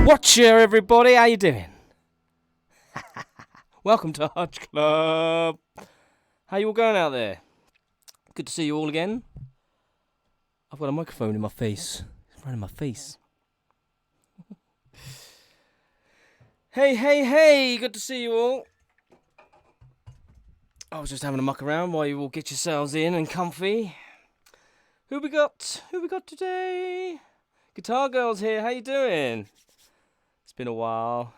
Watcher, everybody, how you doing? Welcome to Hutch Club. How you all going out there? Good to see you all again. I've got a microphone in my face. It's right in my face. Hey, good to see you all. I was just having a muck around while you all get yourselves in and comfy. Who we got today? Guitar Girl's here, how you doing? It's been a while.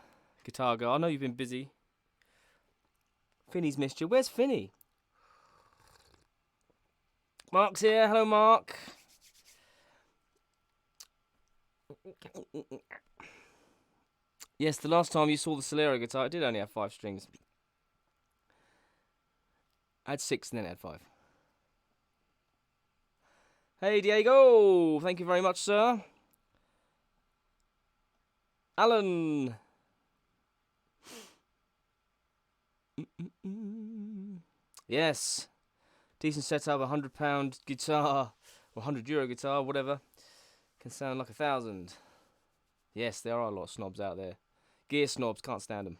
Guitar Girl, I know you've been busy. Finny's missed you. Where's Finny? Mark's here. Hello, Mark. Yes, the last time you saw the Solero guitar, it did only have 5 strings. I had 6 and then it had 5. Hey, Diego. Thank you very much, sir. Alan. Yes. Decent setup, £100 guitar, or €100 guitar, whatever. Can sound like 1,000. Yes, there are a lot of snobs out there. Gear snobs, can't stand them.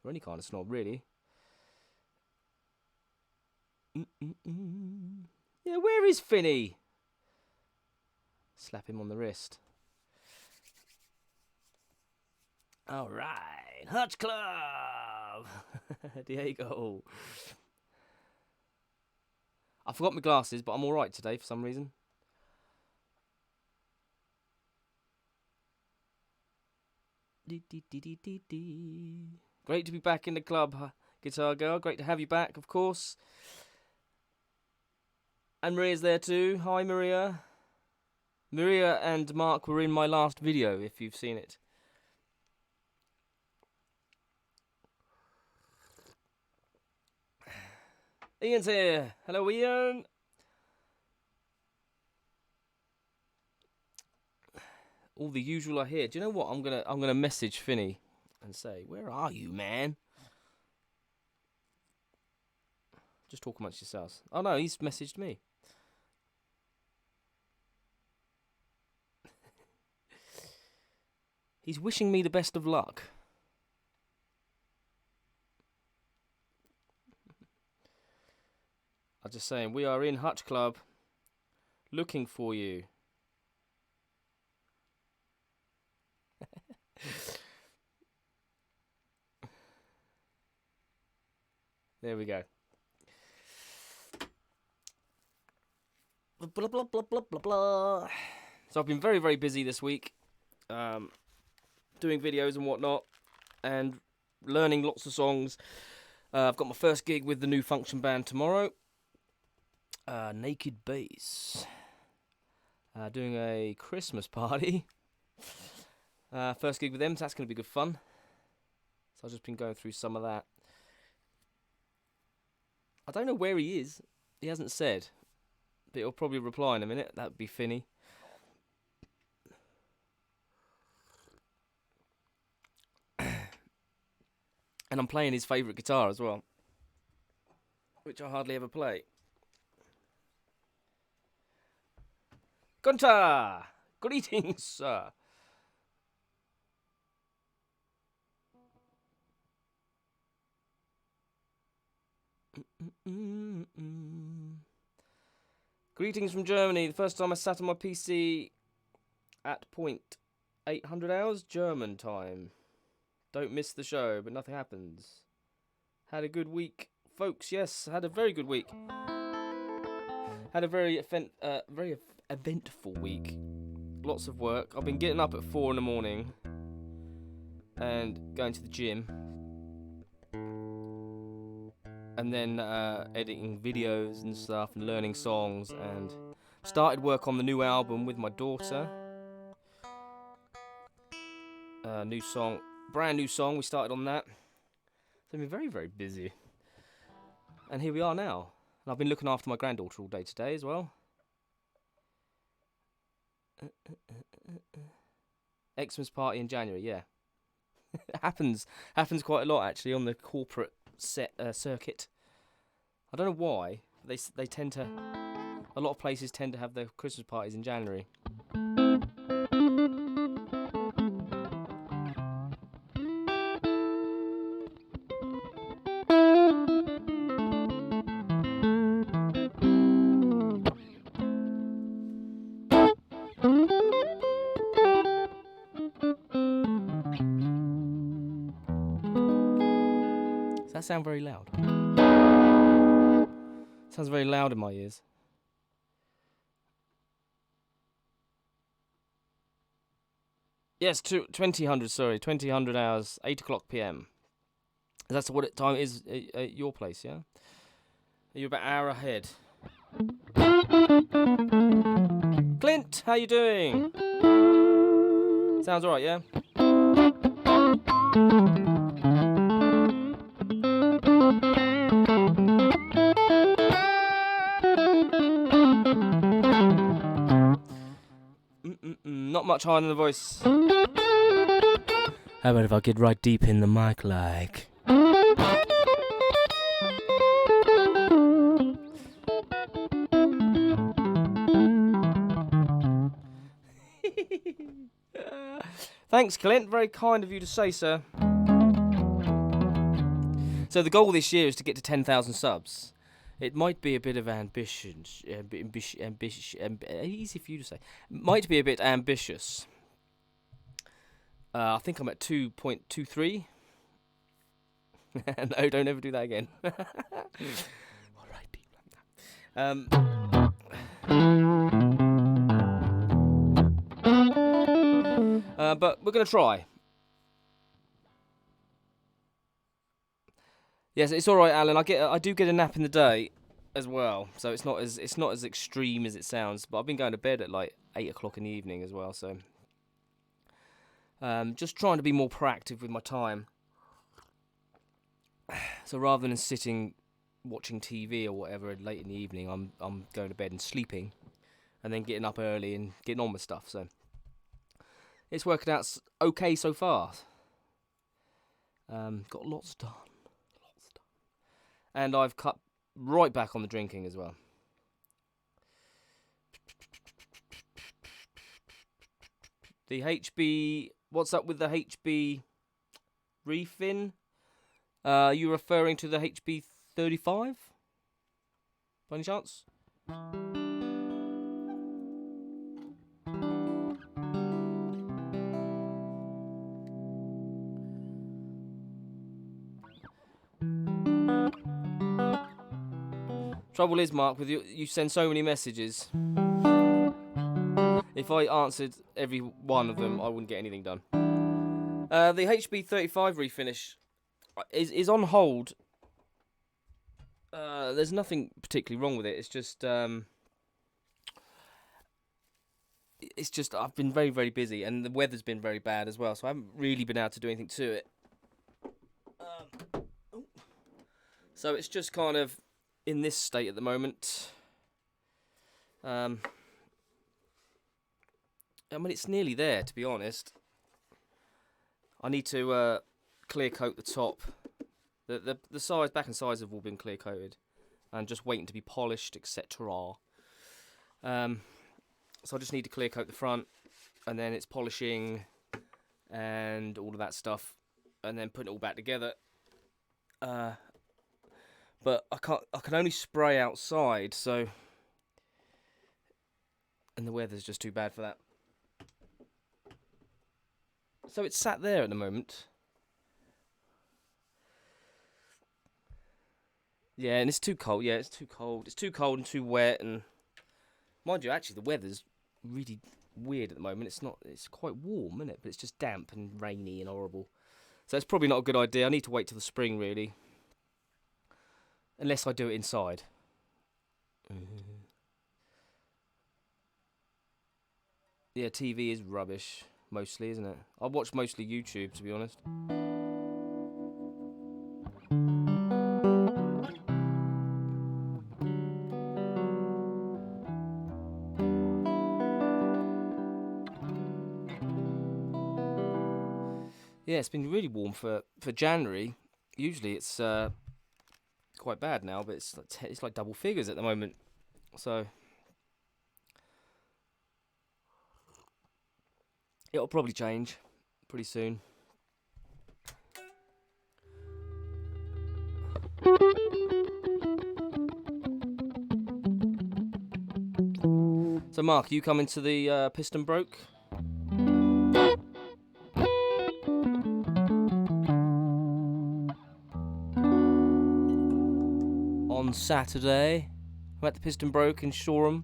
Or any kind of snob, really. Yeah, where is Finny? Slap him on the wrist. All right, Hutch Club. Diego. I forgot my glasses, but I'm all right today for some reason. Great to be back in the club, Guitar Girl. Great to have you back, of course. And Maria's there too. Hi, Maria. Maria and Mark were in my last video, if you've seen it. Ian's here. Hello, Ian. All the usual are here. Do you know what? I'm gonna message Finny and say, "Where are you, man?" Just talk amongst yourselves. Oh no, he's messaged me. He's wishing me the best of luck. I'm just saying, we are in Hutch Club, looking for you. There we go. Blah, blah, blah, blah, blah, blah. So I've been very, very busy this week, doing videos and whatnot, and learning lots of songs. I've got my first gig with the new function band tomorrow. Naked Bass. Doing a Christmas party. First gig with them, so that's going to be good fun. So I've just been going through some of that. I don't know where he is. He hasn't said. But he'll probably reply in a minute. That would be Finny. And I'm playing his favourite guitar as well, which I hardly ever play. Gunter! Greetings, sir. Greetings from Germany. The first time I sat on my PC at 800 hours German time. Don't miss the show, but nothing happens. Had a good week, folks. Yes, had a very good week. Had a very eventful week. Lots of work. I've been getting up at 4 in the morning and going to the gym. And then editing videos and stuff and learning songs, and started work on the new album with my daughter. New song, brand new song, we started on that. So I've been very, very busy. And here we are now. And I've been looking after my granddaughter all day today as well. Xmas party in January, yeah. It happens quite a lot actually on the corporate circuit. I don't know why. They tend to. A lot of places tend to have their Christmas parties in January. Does that sound very loud? Sounds very loud in my ears. Yes, 2000, sorry. 2000 hours, 8 o'clock PM. That's what time it is at your place, yeah? You're about an hour ahead. Clint, how you doing? Sounds alright, yeah? Not much higher than the voice. How about if I get right deep in the mic like... Thanks, Clint. Very kind of you to say, sir. So the goal this year is to get to 10,000 subs. It might be a bit of ambition. Easy for you to say. Might be a bit ambitious. I think I'm at 2.23. No, don't ever do that again. Alrighty. But we're gonna try. Yes, it's all right, Alan. I do get a nap in the day as well, so it's not as extreme as it sounds. But I've been going to bed at like 8 o'clock in the evening as well, so just trying to be more proactive with my time. So rather than sitting watching TV or whatever late in the evening, I'm going to bed and sleeping, and then getting up early and getting on with stuff. So it's working out okay so far. Got lots done. And I've cut right back on the drinking as well. The HB... What's up with the HB refin? Are you referring to the HB 35? By any chance? Trouble is, Mark, with you send so many messages. If I answered every one of them, I wouldn't get anything done. The HB 35 refinish is on hold. There's nothing particularly wrong with it. It's just I've been very, very busy, and the weather's been very bad as well, so I haven't really been able to do anything to it. So it's just kind of in this state at the moment. I mean, it's nearly there, to be honest. I need to clear coat the top. The sides, back and sides have all been clear coated, and just waiting to be polished, etc. So I just need to clear coat the front, and then it's polishing and all of that stuff, and then putting it all back together. But I can only spray outside, so, and the weather's just too bad for that. So it's sat there at the moment. Yeah, and it's too cold. Yeah, it's too cold. It's too cold and too wet, and mind you, actually the weather's really weird at the moment. It's quite warm, isn't it? But it's just damp and rainy and horrible. So it's probably not a good idea. I need to wait till the spring, really. Unless I do it inside. Yeah, TV is rubbish, mostly, isn't it? I watch mostly YouTube, to be honest. Yeah, it's been really warm for January. Usually it's quite bad now, but it's like double figures at the moment. So it'll probably change pretty soon. So Mark, you coming to the Piston Broke? on Saturday. I'm at the Piston Broke in Shoreham.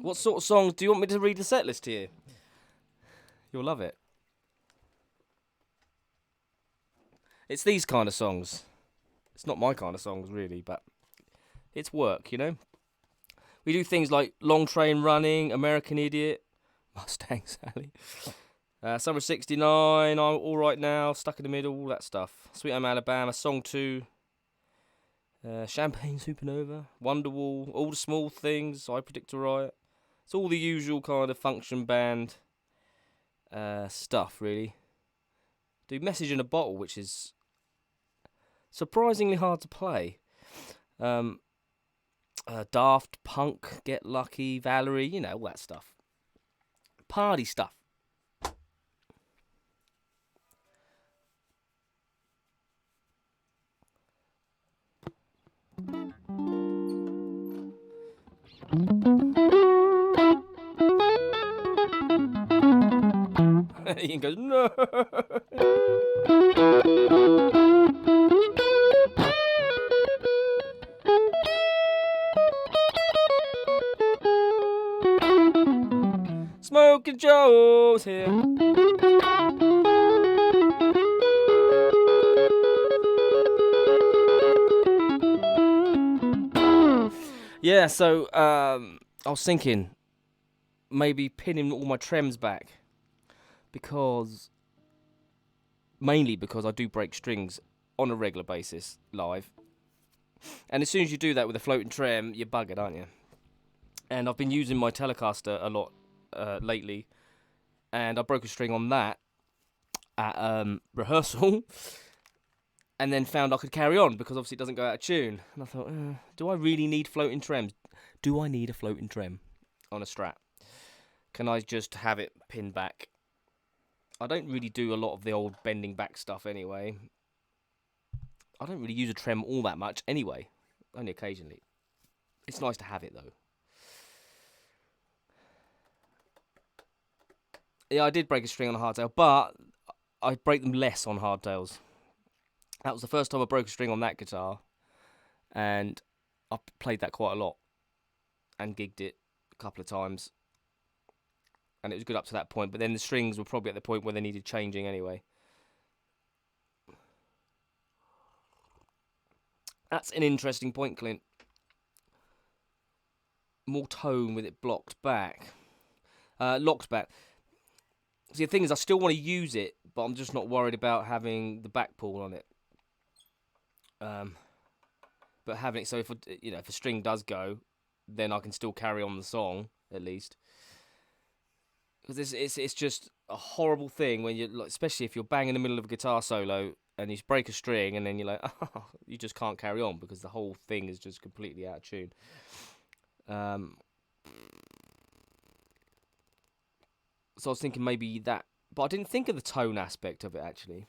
What sort of songs do you want me to read the set list to you? You'll love it. It's these kind of songs. It's not my kind of songs, really, but it's work, you know? We do things like Long Train Running, American Idiot, Mustang Sally, Summer 69, I'm All Right Now, Stuck in the Middle, all that stuff. Sweet Home Alabama, Song 2, Champagne Supernova, Wonderwall, All the Small Things, I Predict a Riot. It's all the usual kind of function band stuff, really. Do Message in a Bottle, which is surprisingly hard to play. Daft Punk, Get Lucky, Valerie, you know, all that stuff. Party stuff. Ian goes, no. Smoking Joe's here. Yeah, so I was thinking maybe pinning all my Trems back mainly because I do break strings on a regular basis live. And as soon as you do that with a floating trem, you're buggered, aren't you? And I've been using my Telecaster a lot lately, and I broke a string on that at rehearsal, and then found I could carry on because obviously it doesn't go out of tune. And I thought, do I really need floating trems? Do I need a floating trem on a Strat? Can I just have it pinned back? I don't really do a lot of the old bending back stuff anyway. I don't really use a trem all that much anyway, only occasionally. It's nice to have it though. Yeah, I did break a string on a hardtail, but I break them less on hardtails. That was the first time I broke a string on that guitar, and I played that quite a lot and gigged it a couple of times. And it was good up to that point, but then the strings were probably at the point where they needed changing anyway. That's an interesting point, Clint. More tone with it locked back. See, the thing is, I still want to use it, but I'm just not worried about having the back pull on it. But having it so if a string does go, then I can still carry on the song at least. Because it's just a horrible thing when you, especially if you're bang in the middle of a guitar solo and you break a string and then you're like, oh, you just can't carry on because the whole thing is just completely out of tune. So I was thinking maybe that, but I didn't think of the tone aspect of it actually.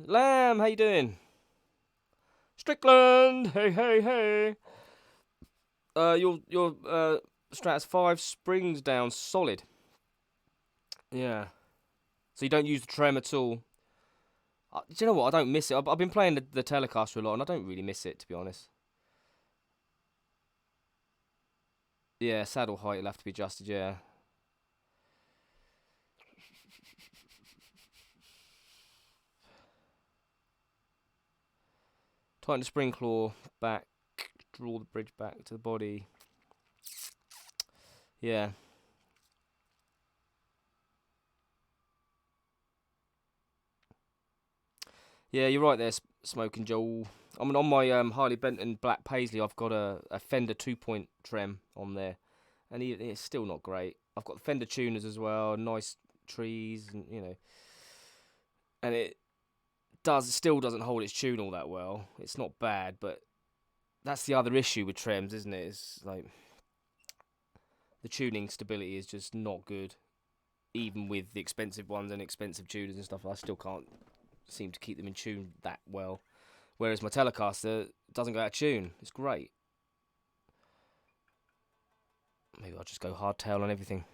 Lamb, how you doing? Strickland, hey, hey, hey. Your Strat's 5 springs down solid. Yeah. So you don't use the trem at all. Do you know what? I don't miss it. I've been playing the Telecaster a lot, and I don't really miss it, to be honest. Yeah, saddle height will have to be adjusted, yeah. Tighten the spring claw back, draw the bridge back to the body. Yeah. Yeah, you're right there, Smoking Joel. I mean, on my Harley Benton Black Paisley, I've got a Fender 2-point trem on there, and it's still not great. I've got the Fender tuners as well, nice trees, and and it still doesn't hold its tune all that well. It's not bad, but that's the other issue with trems, isn't it? It's like the tuning stability is just not good, even with the expensive ones and expensive tuners and stuff. I still can't seem to keep them in tune that well. Whereas my Telecaster doesn't go out of tune. It's great. Maybe I'll just go hardtail on everything.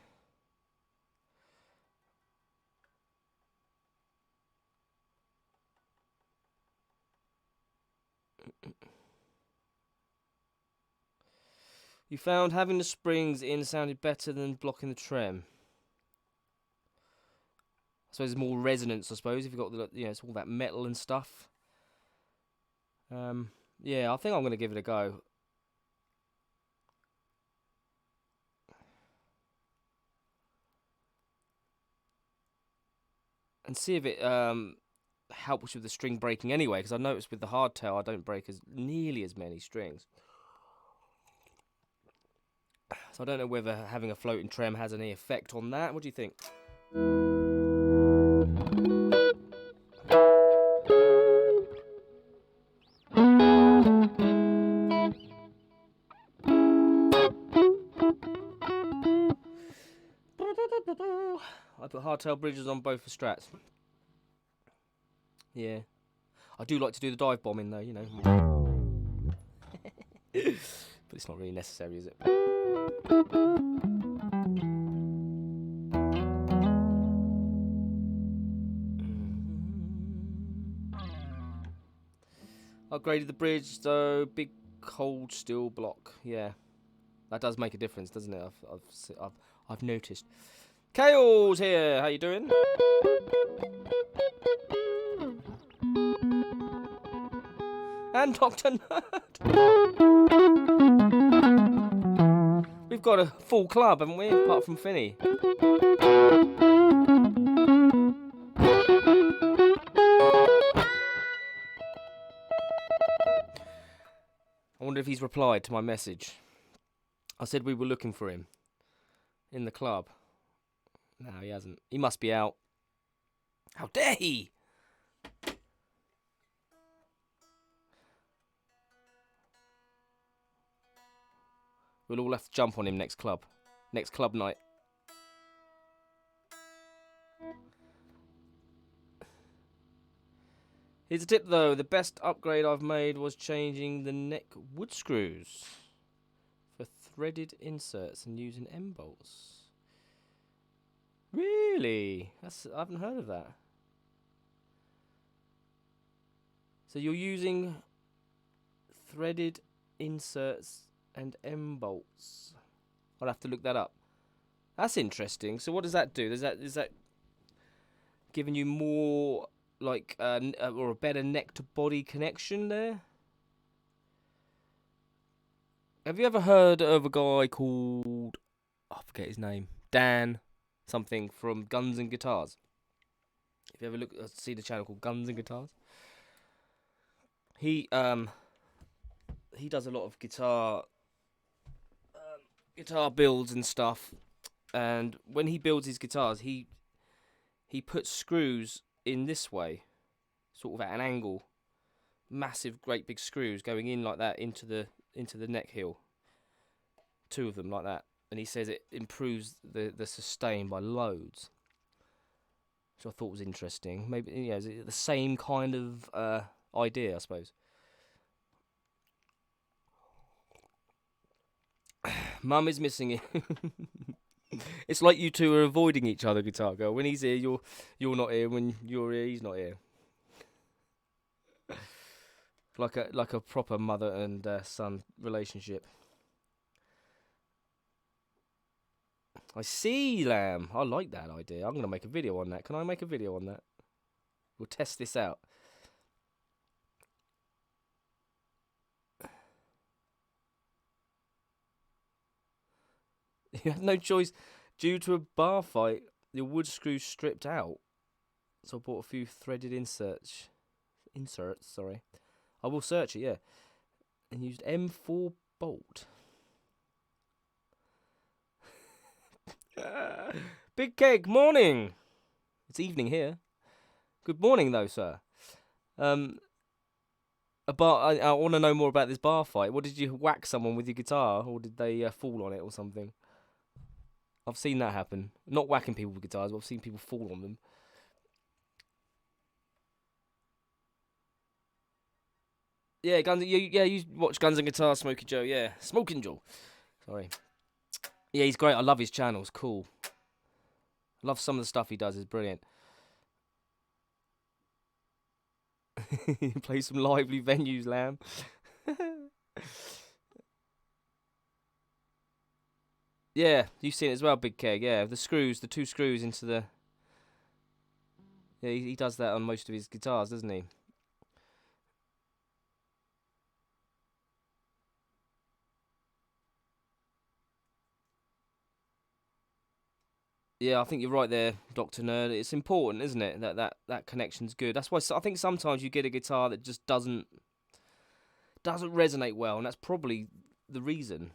You found having the springs in sounded better than blocking the trem. I suppose there's more resonance, I suppose, if you've got the, it's all that metal and stuff. Yeah, I think I'm going to give it a go. And see if it helps with the string breaking anyway, because I noticed with the hardtail I don't break nearly as many strings. So I don't know whether having a floating trem has any effect on that. What do you think? I put hardtail bridges on both the strats. Yeah. I do like to do the dive bombing though, you know. But it's not really necessary, is it? Upgraded the bridge though, big cold steel block. Yeah. That does make a difference, doesn't it? I've noticed. Kale's here. How you doing? And Dr. Nerd. We've got a full club, haven't we? Apart from Finney. I wonder if he's replied to my message. I said we were looking for him in the club. No, he hasn't. He must be out. How dare he? We'll all have to jump on him next club night. Here's a tip though. The best upgrade I've made was changing the neck wood screws for threaded inserts and using M bolts. Really? I haven't heard of that. So you're using threaded inserts and M bolts. I'll have to look that up. That's interesting. So what does that do? Is that giving you more like or a better neck to body connection there? Have you ever heard of a guy called, I forget his name, Dan something from Guns and Guitars? If you ever see the channel called Guns and Guitars, he does a lot of guitar builds and stuff. And when he builds his guitars, he puts screws in this way, sort of at an angle, massive, great big screws going in like that into the neck heel. 2 of them like that, and he says it improves the sustain by loads. So I thought was interesting. Maybe is it the same kind of idea, I suppose. Mum is missing it. It's like you two are avoiding each other, Guitar Girl. When he's here, you're not here. When you're here, he's not here. Like a proper mother and son relationship. I see, Lamb. I like that idea. I'm going to make a video on that. Can I make a video on that? We'll test this out. You had no choice. Due to a bar fight, your wood screws stripped out. So I bought a few threaded inserts, sorry. I will search it, yeah. And used M4 bolt. Big Keg, morning. It's evening here. Good morning, though, sir. I want to know more about this bar fight. What, did you whack someone with your guitar, or did they fall on it or something? I've seen that happen. Not whacking people with guitars, but I've seen people fall on them. Yeah, you watch Guns and Guitars, Smokey Joe. Yeah, Smoking Joe. Sorry. Yeah, he's great. I love his channel. It's cool. Love some of the stuff he does. Is brilliant. Play some lively venues, Lamb. Yeah, you've seen it as well, Big Keg. Yeah, the screws, the two screws into the. Yeah, he does that on most of his guitars, doesn't he? Yeah, I think you're right there, Doctor Nerd. It's important, isn't it? That connection's good. That's why I think sometimes you get a guitar that just doesn't resonate well, and that's probably the reason.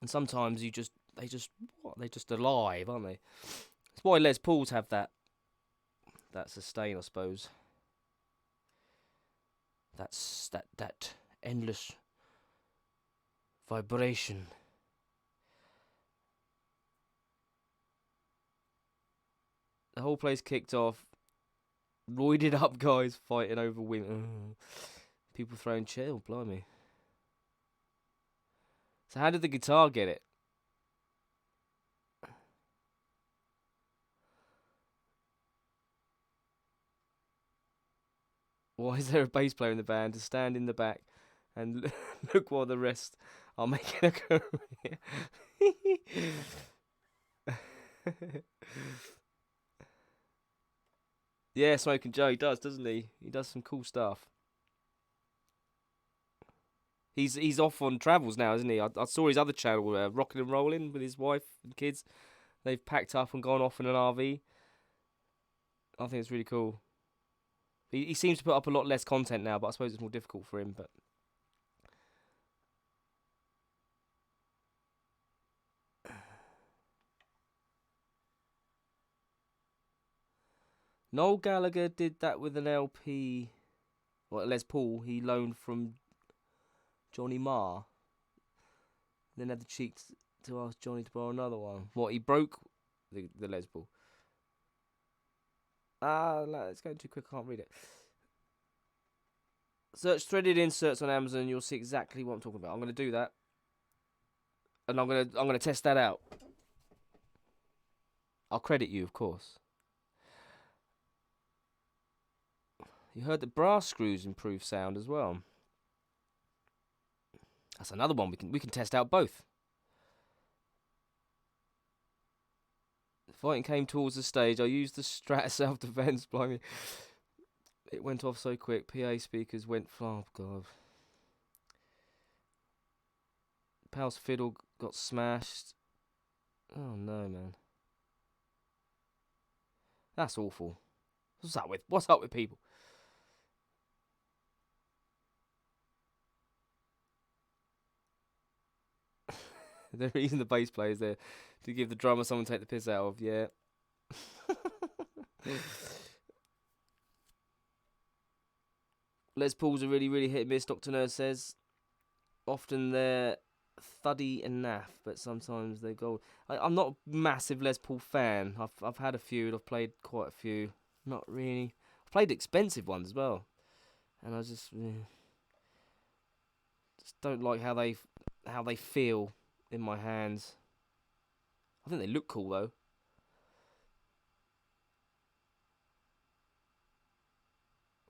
And sometimes they're just alive, aren't they? That's why Les Pauls have that sustain, I suppose. That endless vibration. The whole place kicked off. Roided up guys fighting over women. People throwing chairs. Oh, blimey. So how did the guitar get it? Why is there a bass player in the band to stand in the back and look while the rest are making a career? Yeah, Smoking Joe, he does, doesn't he? He does some cool stuff. He's off on travels now, isn't he? I saw his other channel, Rockin' and Rollin', with his wife and kids. They've packed up and gone off in an RV. I think it's really cool. He seems to put up a lot less content now, but I suppose it's more difficult for him. But Noel Gallagher did that with an LP, well, Les Paul he loaned from Johnny Marr. Then had the cheek to ask Johnny to borrow another one. What, he broke the Les Paul? It's going too quick, I can't read it. Search threaded inserts on Amazon, you'll see exactly what I'm talking about. I'm going to do that. And I'm going to test that out. I'll credit you, of course. You heard that brass screws improve sound as well. That's another one we can test out both. The fighting came towards the stage. I used the Strat self-defense. Blimey, it went off so quick. PA speakers went. Oh god. Pal's fiddle got smashed. Oh no, man. That's awful. What's up with people? The reason the bass player is there to give the drummer someone to take the piss out of. Yeah. Les Pauls are really, really hit and miss, Dr. Nerd says. Often they're thuddy and naff, but sometimes they go. I'm not a massive Les Paul fan. I've had a few, and I've played quite a few. Not really. I've played expensive ones as well, and I just don't like how they feel in my hands. I think they look cool though.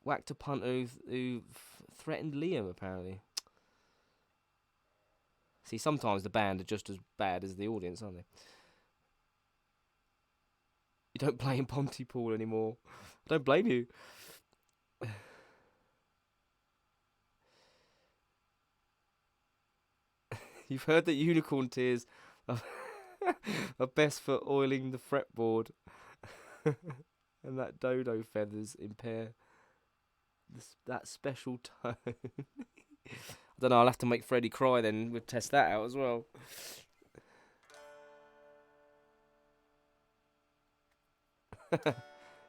Whacked a punter who threatened Liam apparently. See, sometimes the band are just as bad as the audience, aren't they? You don't play in Pontypool anymore. I don't blame you. You've heard that unicorn tears are best for oiling the fretboard, and that dodo feathers impair that special tone. I don't know. I'll have to make Freddie cry then. We'll test that out as well.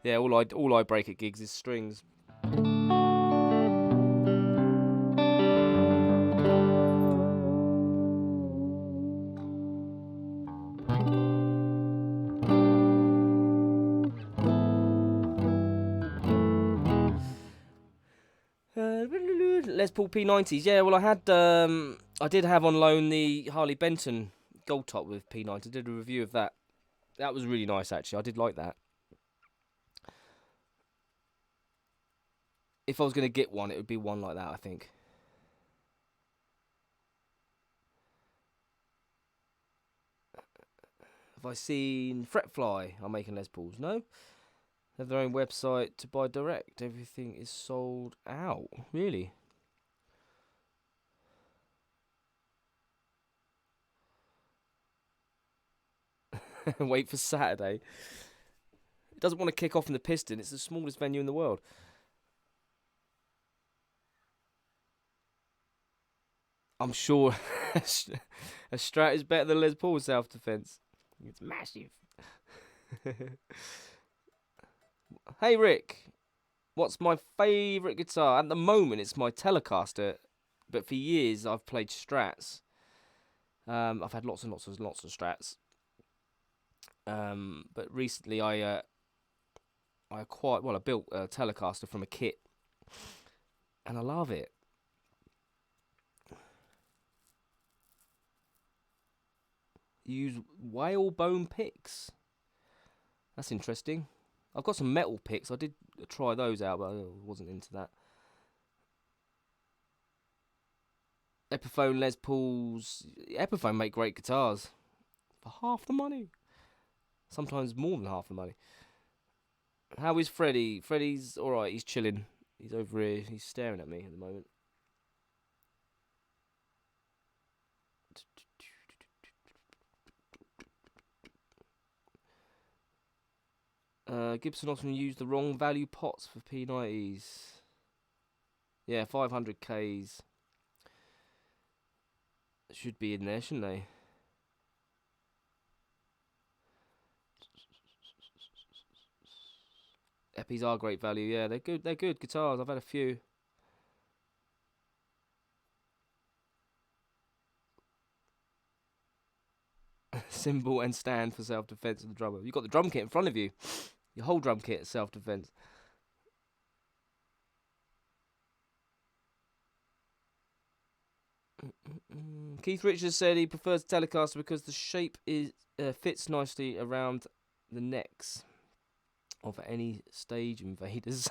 Yeah, all I break at gigs is strings. Les Paul P90s. Yeah, well, I did have on loan the Harley Benton Gold Top with P90. I did a review of that. That was really nice, actually. I did like that. If I was going to get one, it would be one like that, I think. Have I seen Fretfly are making Les Pauls? No. They have their own website to buy direct. Everything is sold out. Really? Wait for Saturday. It doesn't want to kick off in the Piston. It's the smallest venue in the world. I'm sure a Strat is better than Les Paul's self-defense. It's massive. Hey Rick, what's my favourite guitar? At the moment, it's my Telecaster, but for years I've played Strats. I've had lots and lots of Strats. But recently I built a Telecaster from a kit, and I love it. You use whalebone picks. That's interesting. I've got some metal picks. I did try those out, but I wasn't into that. Epiphone Les Pauls. Epiphone make great guitars for half the money. Sometimes more than half the money. How is Freddie? Freddie's alright. He's chilling. He's over here. He's staring at me at the moment. Gibson often used the wrong value pots for P90s. Yeah, 500Ks. Should be in there, shouldn't they? Epis are great value. Yeah, they're good. They're good guitars. I've had a few. Cymbal and stand for self-defense of the drummer. You've got the drum kit in front of you. Your whole drum kit is self-defense. Keith Richards said he prefers the Telecaster because the shape fits nicely around the necks of any stage invaders.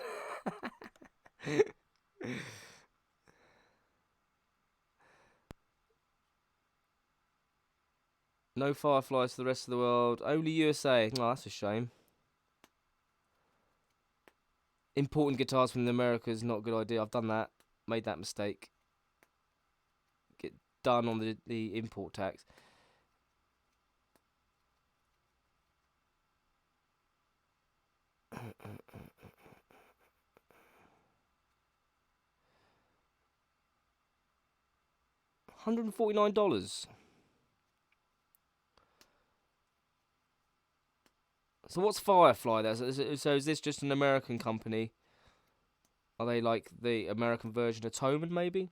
No Fireflies for the rest of the world. Only USA. Oh, that's a shame. Importing guitars from the Americas, not a good idea. I've done that. Made that mistake. Get done on the import tax. $149. So what's Firefly? So is this just an American company? Are they like the American version of Thomann, maybe?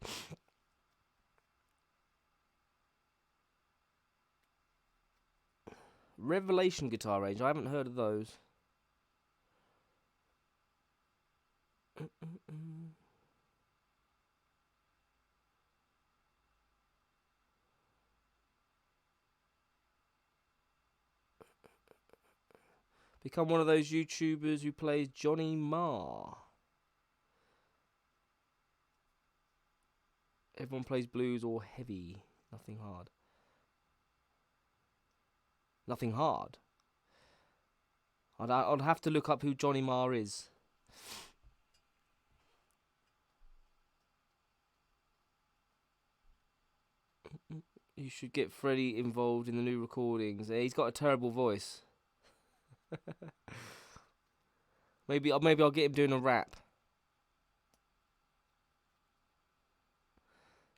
Revelation guitar range. I haven't heard of those. Become one of those YouTubers who plays Johnny Marr. Everyone plays blues or heavy. Nothing hard. Nothing hard? I'd have to look up who Johnny Marr is. You should get Freddie involved in the new recordings. He's got a terrible voice. Maybe I'll get him doing a rap.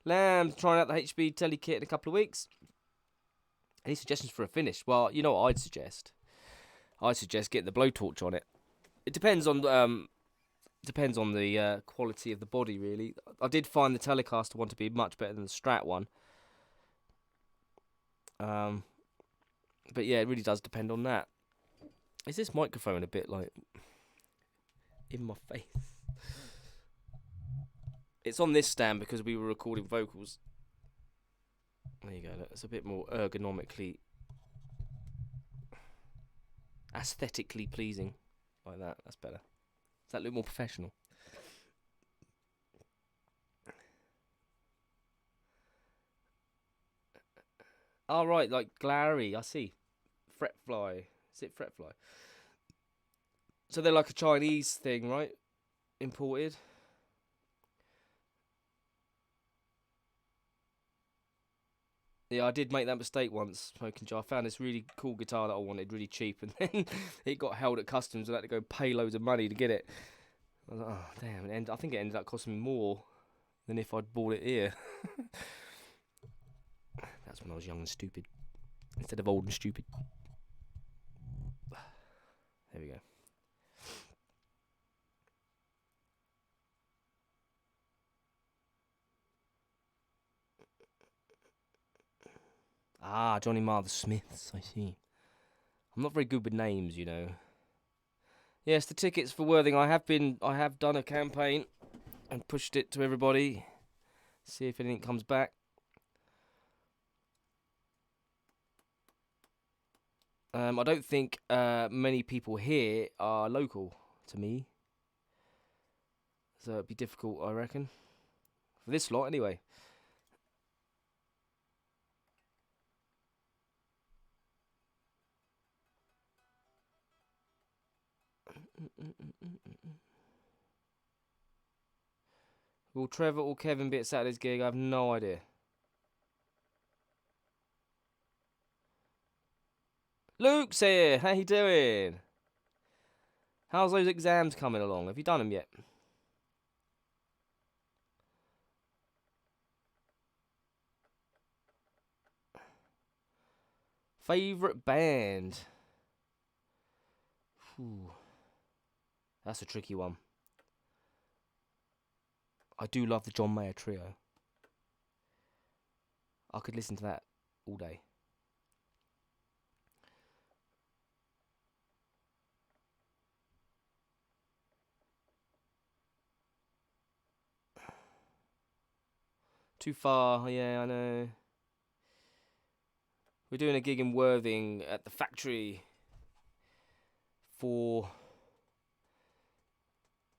Lamb trying out the HB Tele kit in a couple of weeks. Any suggestions for a finish? Well, you know what I'd suggest. I'd suggest getting the blowtorch on it. It depends on the quality of the body, really. I did find the Telecaster one to be much better than the Strat one. But yeah, it really does depend on that. Is this microphone a bit like in my face? It's on this stand because we were recording vocals. There you go. Look, it's a bit more ergonomically, aesthetically pleasing, like that. That's better. Does that look more professional? Oh, right, like glary. I see. Fret fly. Is it fret fly? So they're like a Chinese thing, right? Imported. Yeah, I did make that mistake once, smoking jar. I found this really cool guitar that I wanted, really cheap, and then it got held at customs and I had to go pay loads of money to get it. I was like, oh, damn. I think it ended up costing me more than if I'd bought it here. That's when I was young and stupid. Instead of old and stupid. There we go. Ah, Johnny Marr, the Smiths, I see. I'm not very good with names, you know. Yes, the tickets for Worthing. I have done a campaign and pushed it to everybody. See if anything comes back. I don't think many people here are local to me. So it'd be difficult, I reckon. For this lot, anyway. Will Trevor or Kevin be at Saturday's gig? I have no idea. Luke's here. How you doing? How's those exams coming along? Have you done them yet? Favourite band? Whew. That's a tricky one. I do love the John Mayer Trio. I could listen to that all day. Too far, yeah, I know. We're doing a gig in Worthing at the factory for...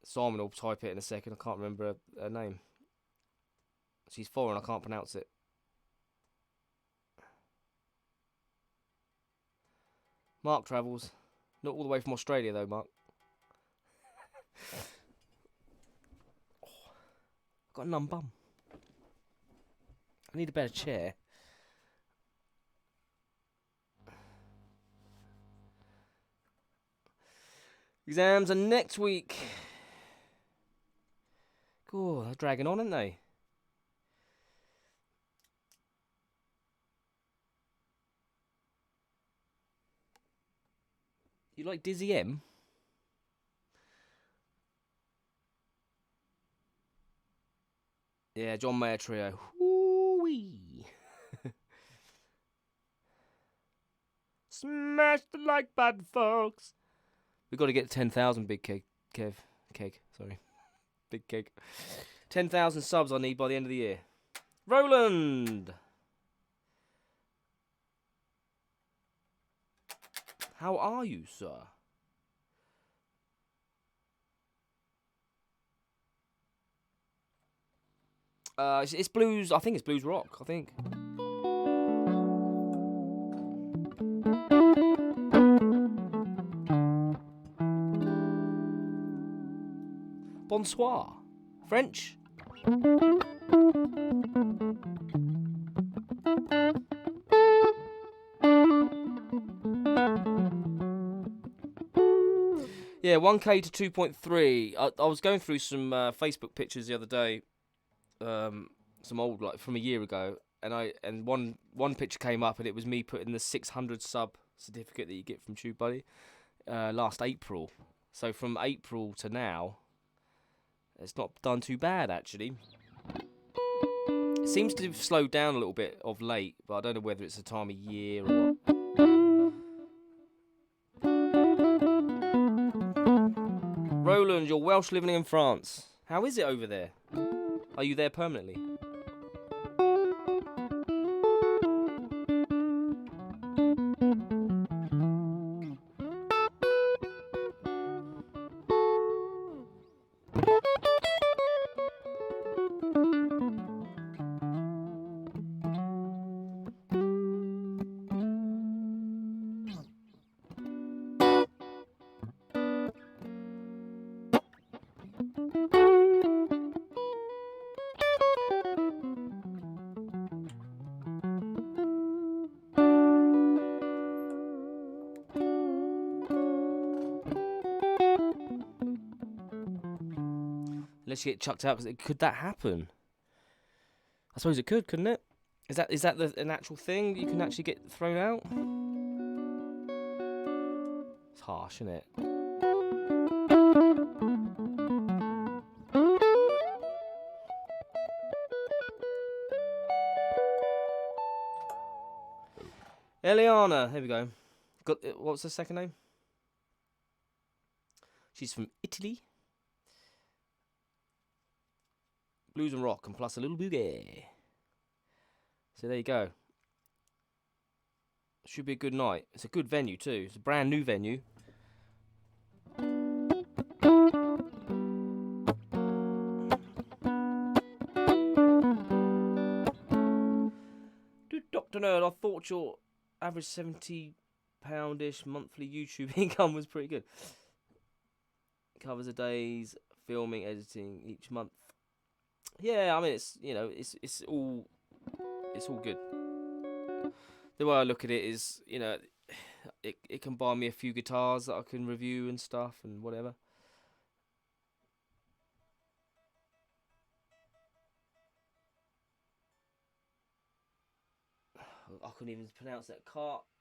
Simon will type it in a second. I can't remember her name. She's foreign, I can't pronounce it. Mark travels. Not all the way from Australia, though, Mark. I've got a numb bum. I need a better chair. Exams are next week. God, they're dragging on, aren't they? You like Dizzy M? Yeah, John Mayer Trio. Woo-wee. Smash the like button, folks. We've got to get 10,000 big keg. Sorry. Big keg. 10,000 subs I need by the end of the year. Roland! How are you, sir? It's blues. I think it's blues rock. I think. Bonsoir. French. Yeah, 1K to 2.3. I was going through some Facebook pictures the other day, some old, like from a year ago, and one picture came up and it was me putting the 600 sub certificate that you get from TubeBuddy last April. So from April to now, it's not done too bad actually. It seems to have slowed down a little bit of late, but I don't know whether it's a time of year or what. Roland, you're Welsh living in France. How is it over there? Are you there permanently? Unless you get chucked out, because could that happen? I suppose it could, couldn't it? Is that an actual thing? You can actually get thrown out? It's harsh, isn't it? Eliana, here we go. What's the second name? She's from Italy. Blues and rock, and plus a little boogie. So there you go. Should be a good night. It's a good venue too. It's a brand new venue. Dude, Dr. Nerd, I thought your average £70-ish monthly YouTube income was pretty good. Covers a day's filming, editing each month. Yeah, I mean it's all good. The way I look at it is, it can buy me a few guitars that I can review and stuff and whatever. I couldn't even pronounce that. Cargaluti.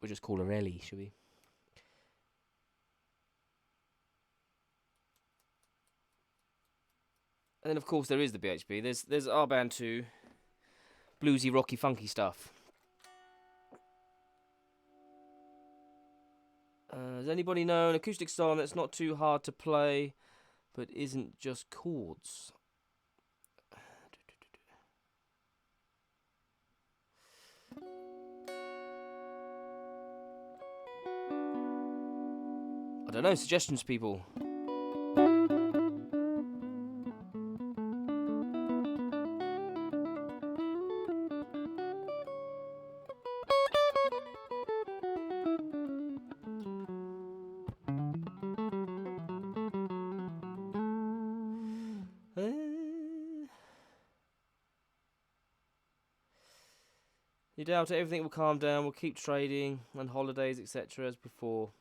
We'll just call her Ellie, shall we? And then, of course, there is the BHB. There's our band too. Bluesy, rocky, funky stuff. Does anybody know an acoustic style that's not too hard to play, but isn't just chords? I don't know. Suggestions, people. You doubt it, everything will calm down, we'll keep trading, and holidays, etc. as before.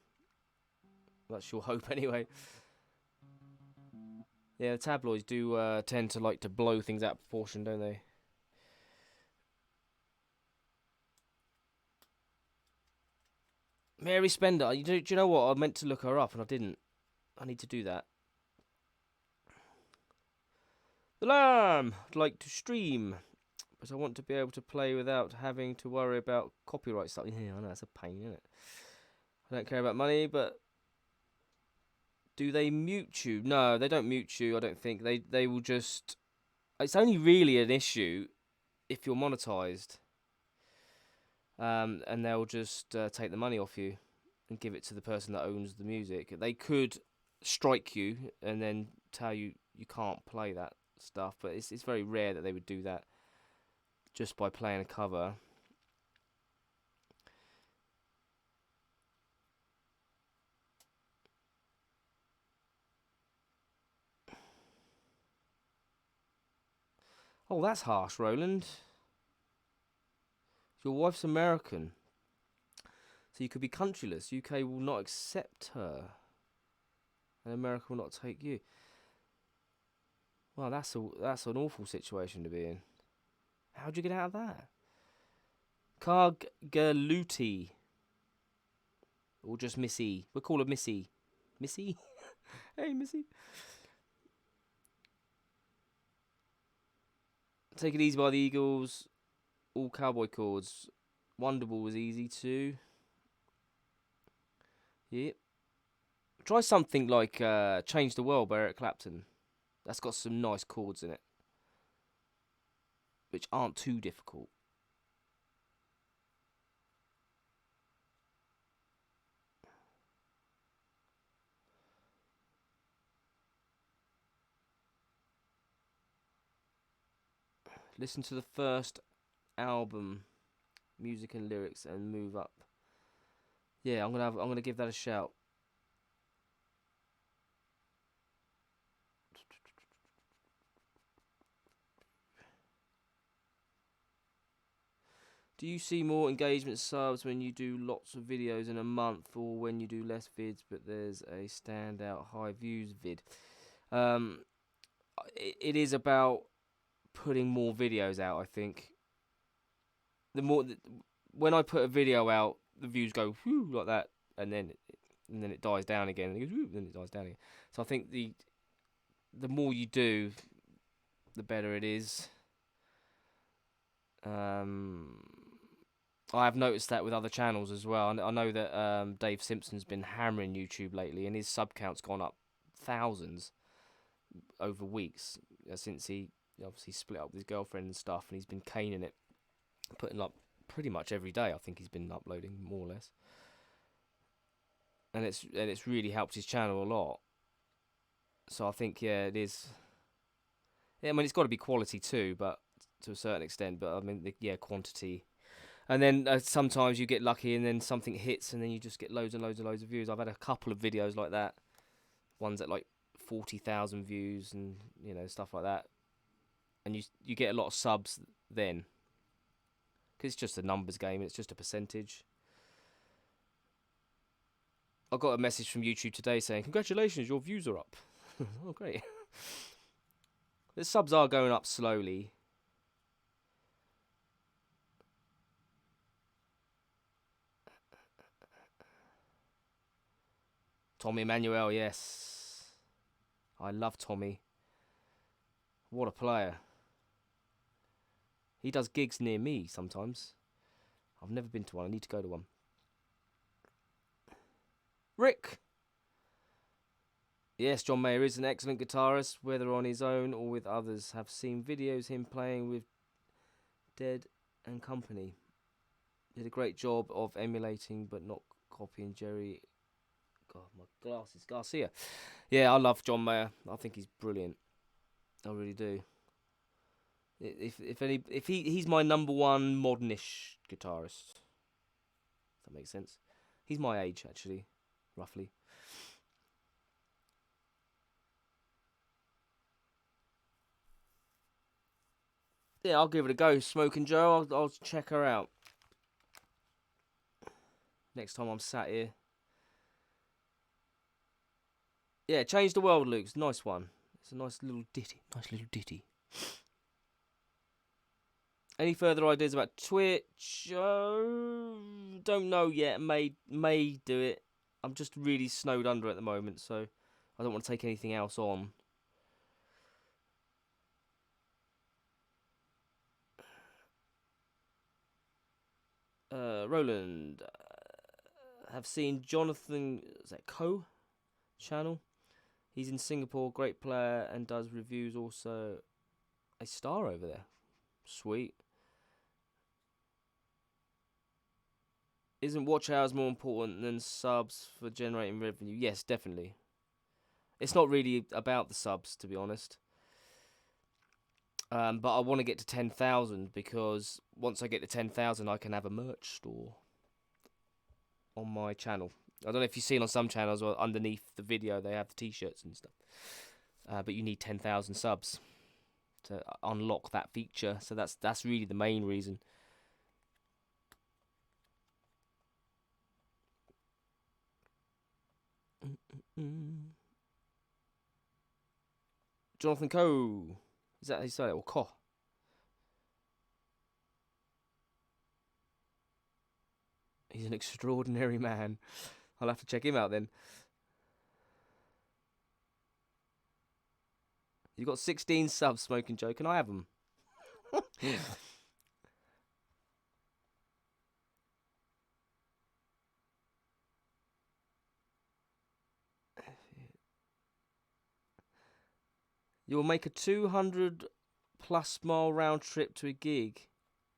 That's your hope, anyway. Yeah, the tabloids do tend to like to blow things out of proportion, don't they? Mary Spender, do you know what? I meant to look her up, and I didn't. I need to do that. The Lamb! I'd like to stream, but I want to be able to play without having to worry about copyright stuff. Yeah, I know, it's a pain, isn't it? I don't care about money, but do they mute you? No, they don't mute you, I don't think. They will just... It's only really an issue if you're monetized. And they'll just take the money off you and give it to the person that owns the music. They could strike you and then tell you you can't play that stuff, but it's very rare that they would do that just by playing a cover. Oh, that's harsh, Roland. Your wife's American, so you could be countryless. UK will not accept her, and America will not take you. Well, that's an awful situation to be in. How'd you get out of that? Cargaluti. Or just Missy. We'll call her Missy. Missy? Hey, Missy. Take It Easy by the Eagles. All cowboy chords. Wonderwall was easy too. Yep. Try something like Change the World by Eric Clapton. That's got some nice chords in it, which aren't too difficult. Listen to the first album, music and lyrics, and move up. Yeah, I'm gonna give that a shout. Do you see more engagement subs when you do lots of videos in a month, or when you do less vids but there's a standout high views vid? It is about putting more videos out. I think when I put a video out, the views go whoo like that, and then it dies down again, and it goes whoo, then it dies down again. So I think the more you do, the better it is. I have noticed that with other channels as well. I know that Dave Simpson's been hammering YouTube lately, and his sub count's gone up thousands over weeks since he obviously split up with his girlfriend and stuff, and he's been caning it, putting up pretty much every day. I think he's been uploading more or less, and it's really helped his channel a lot. So I think it is. Yeah, I mean, it's got to be quality too, but to a certain extent. But I mean, quantity. And then sometimes you get lucky, and then something hits, and then you just get loads and loads and loads of views. I've had a couple of videos like that. Ones at like 40,000 views, and stuff like that. And you get a lot of subs then, because it's just a numbers game. It's just a percentage. I got a message from YouTube today saying, "Congratulations, your views are up." Oh, great. The subs are going up slowly. Tommy Emmanuel, yes. I love Tommy. What a player. He does gigs near me sometimes. I've never been to one. I need to go to one. Rick. Yes, John Mayer is an excellent guitarist, whether on his own or with others. Have seen videos him playing with Dead and Company. Did a great job of emulating but not copying Jerry. God, my glasses. Garcia. Yeah, I love John Mayer. I think he's brilliant. I really do. If he's my number one modernish guitarist. If that makes sense. He's my age, actually, roughly. Yeah, I'll give it a go. Smoking Joe, I'll check her out next time I'm sat here. Yeah, Change the World, Luke. Nice one. It's a nice little ditty. Any further ideas about Twitch? Don't know yet. May do it. I'm just really snowed under at the moment, so I don't want to take anything else on. Roland, have seen Jonathan, is that Co channel? He's in Singapore, great player, and does reviews. Also a star over there. Sweet. Isn't watch hours more important than subs for generating revenue? Yes, definitely. It's not really about the subs, to be honest. But I want to get to 10,000, because once I get to 10,000, I can have a merch store on my channel. I don't know if you've seen on some channels, or underneath the video they have the t-shirts and stuff. But you need 10,000 subs to unlock that feature. So that's really the main reason. Jonathan Coe. Is that how you say it? Or Koh? He's an extraordinary man. I'll have to check him out then. You've got 16 subs, Smoking Joe. Can I have them? You'll make a 200 plus mile round trip to a gig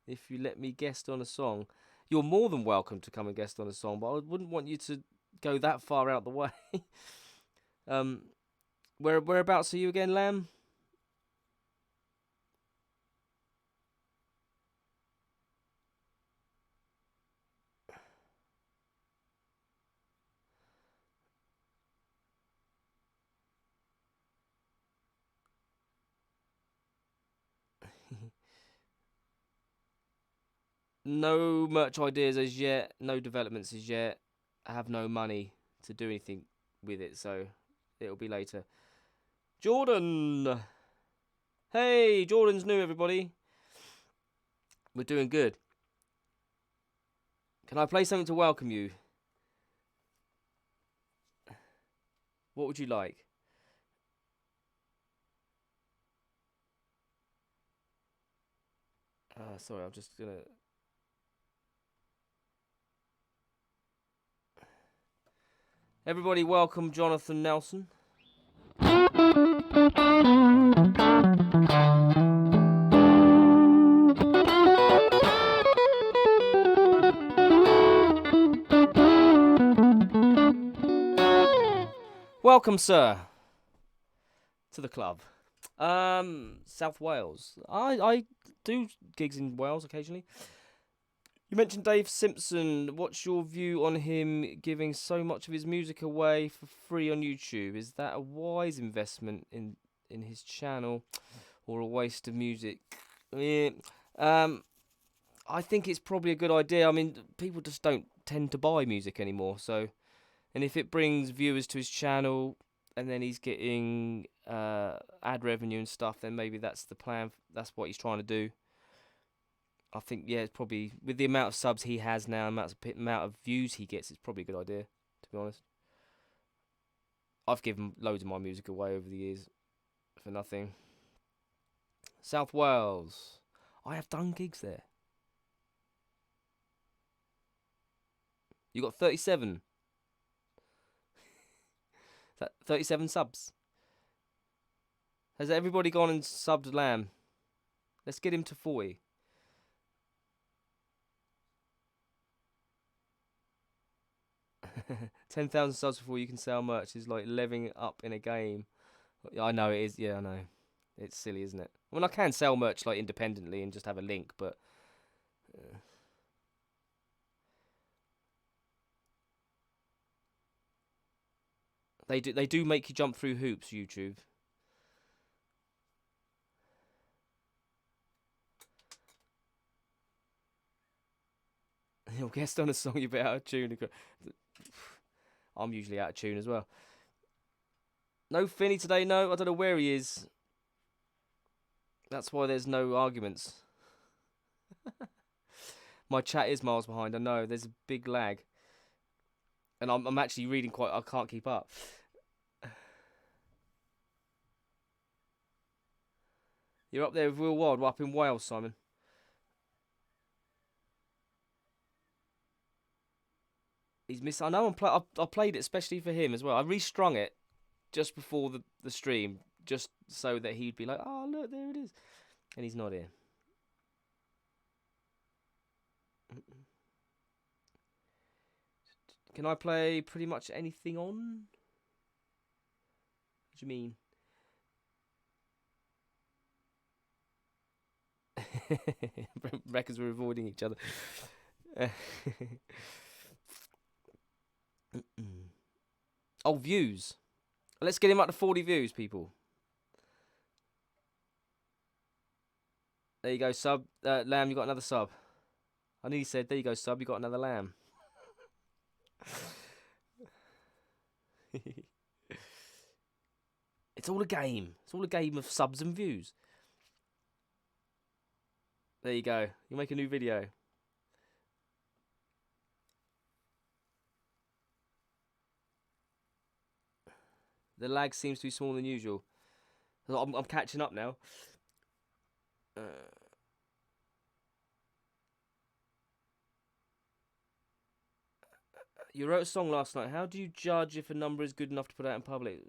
if you let me guest on a song. You're more than welcome to come and guest on a song, but I wouldn't want you to go that far out the way. Whereabouts are you again, Lamb? No merch ideas as yet. No developments as yet. I have no money to do anything with it, so it'll be later. Jordan! Hey, Jordan's new, everybody. We're doing good. Can I play something to welcome you? What would you like? Sorry, I'm just gonna... Everybody welcome Jonathan Nelson. Welcome, sir, to the club. South Wales. I do gigs in Wales occasionally. You mentioned Dave Simpson. What's your view on him giving so much of his music away for free on YouTube? Is that a wise investment in his channel, or a waste of music? Yeah. I think it's probably a good idea. I mean, people just don't tend to buy music anymore. So, and if it brings viewers to his channel, and then he's getting ad revenue and stuff, then maybe that's the plan. That's what he's trying to do. I think, yeah, it's probably, with the amount of subs he has now, amount of views he gets, it's probably a good idea, to be honest. I've given loads of my music away over the years for nothing. South Wales. I have done gigs there. You got 37. Is that 37 subs? Has everybody gone and subbed Lamb? Let's get him to 40. 10,000 subs before you can sell merch is like leveling up in a game. I know it is. Yeah, I know. It's silly, isn't it? I mean, I can sell merch like independently and just have a link, but they do make you jump through hoops. YouTube. You'll guest on a song you're a bit out of tune. I'm usually out of tune as well. No Finny today, no. I don't know where he is. That's why there's no arguments. My chat is miles behind. I know. There's a big lag. And I'm actually reading quite... I can't keep up. You're up there with Real Wild. We're up in Wales, Simon. He's missed... I know I played it especially for him as well. I restrung it just before the stream, just so that he'd be like, oh, look, there it is. And he's not here. Can I play pretty much anything on? What do you mean? Records were avoiding each other. Oh, views. Let's get him up to 40 views, people. There you go, sub. Lamb, you got another sub. I knew you said, there you go, sub, you got another lamb. It's all a game. It's all a game of subs and views. There you go. You make a new video. The lag seems to be smaller than usual. I'm catching up now. You wrote a song last night. How do you judge if a number is good enough to put out in public?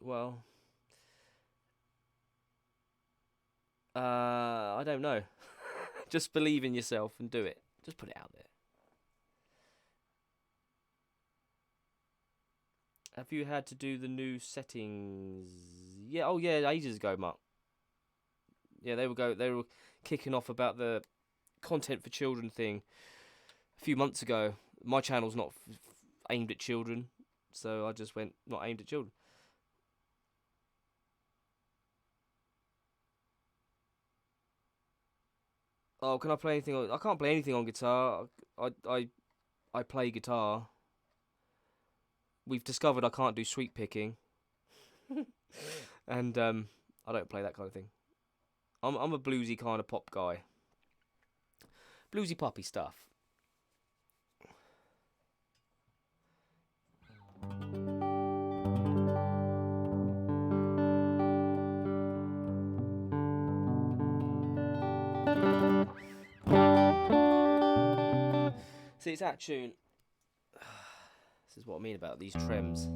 Well, I don't know. Just believe in yourself and do it. Just put it out there. Have you had to do the new settings? Yeah. Oh, yeah. Ages ago, Mark. Yeah, they were kicking off about the content for children thing a few months ago. My channel's not aimed at children, so I just went not aimed at children. Oh, can I play anything on... I can't play anything on guitar. I play guitar. We've discovered I can't do sweep picking. And I don't play that kind of thing. I'm a bluesy kind of pop guy. Bluesy poppy stuff. See, it's that tune. This is what I mean about these Trems.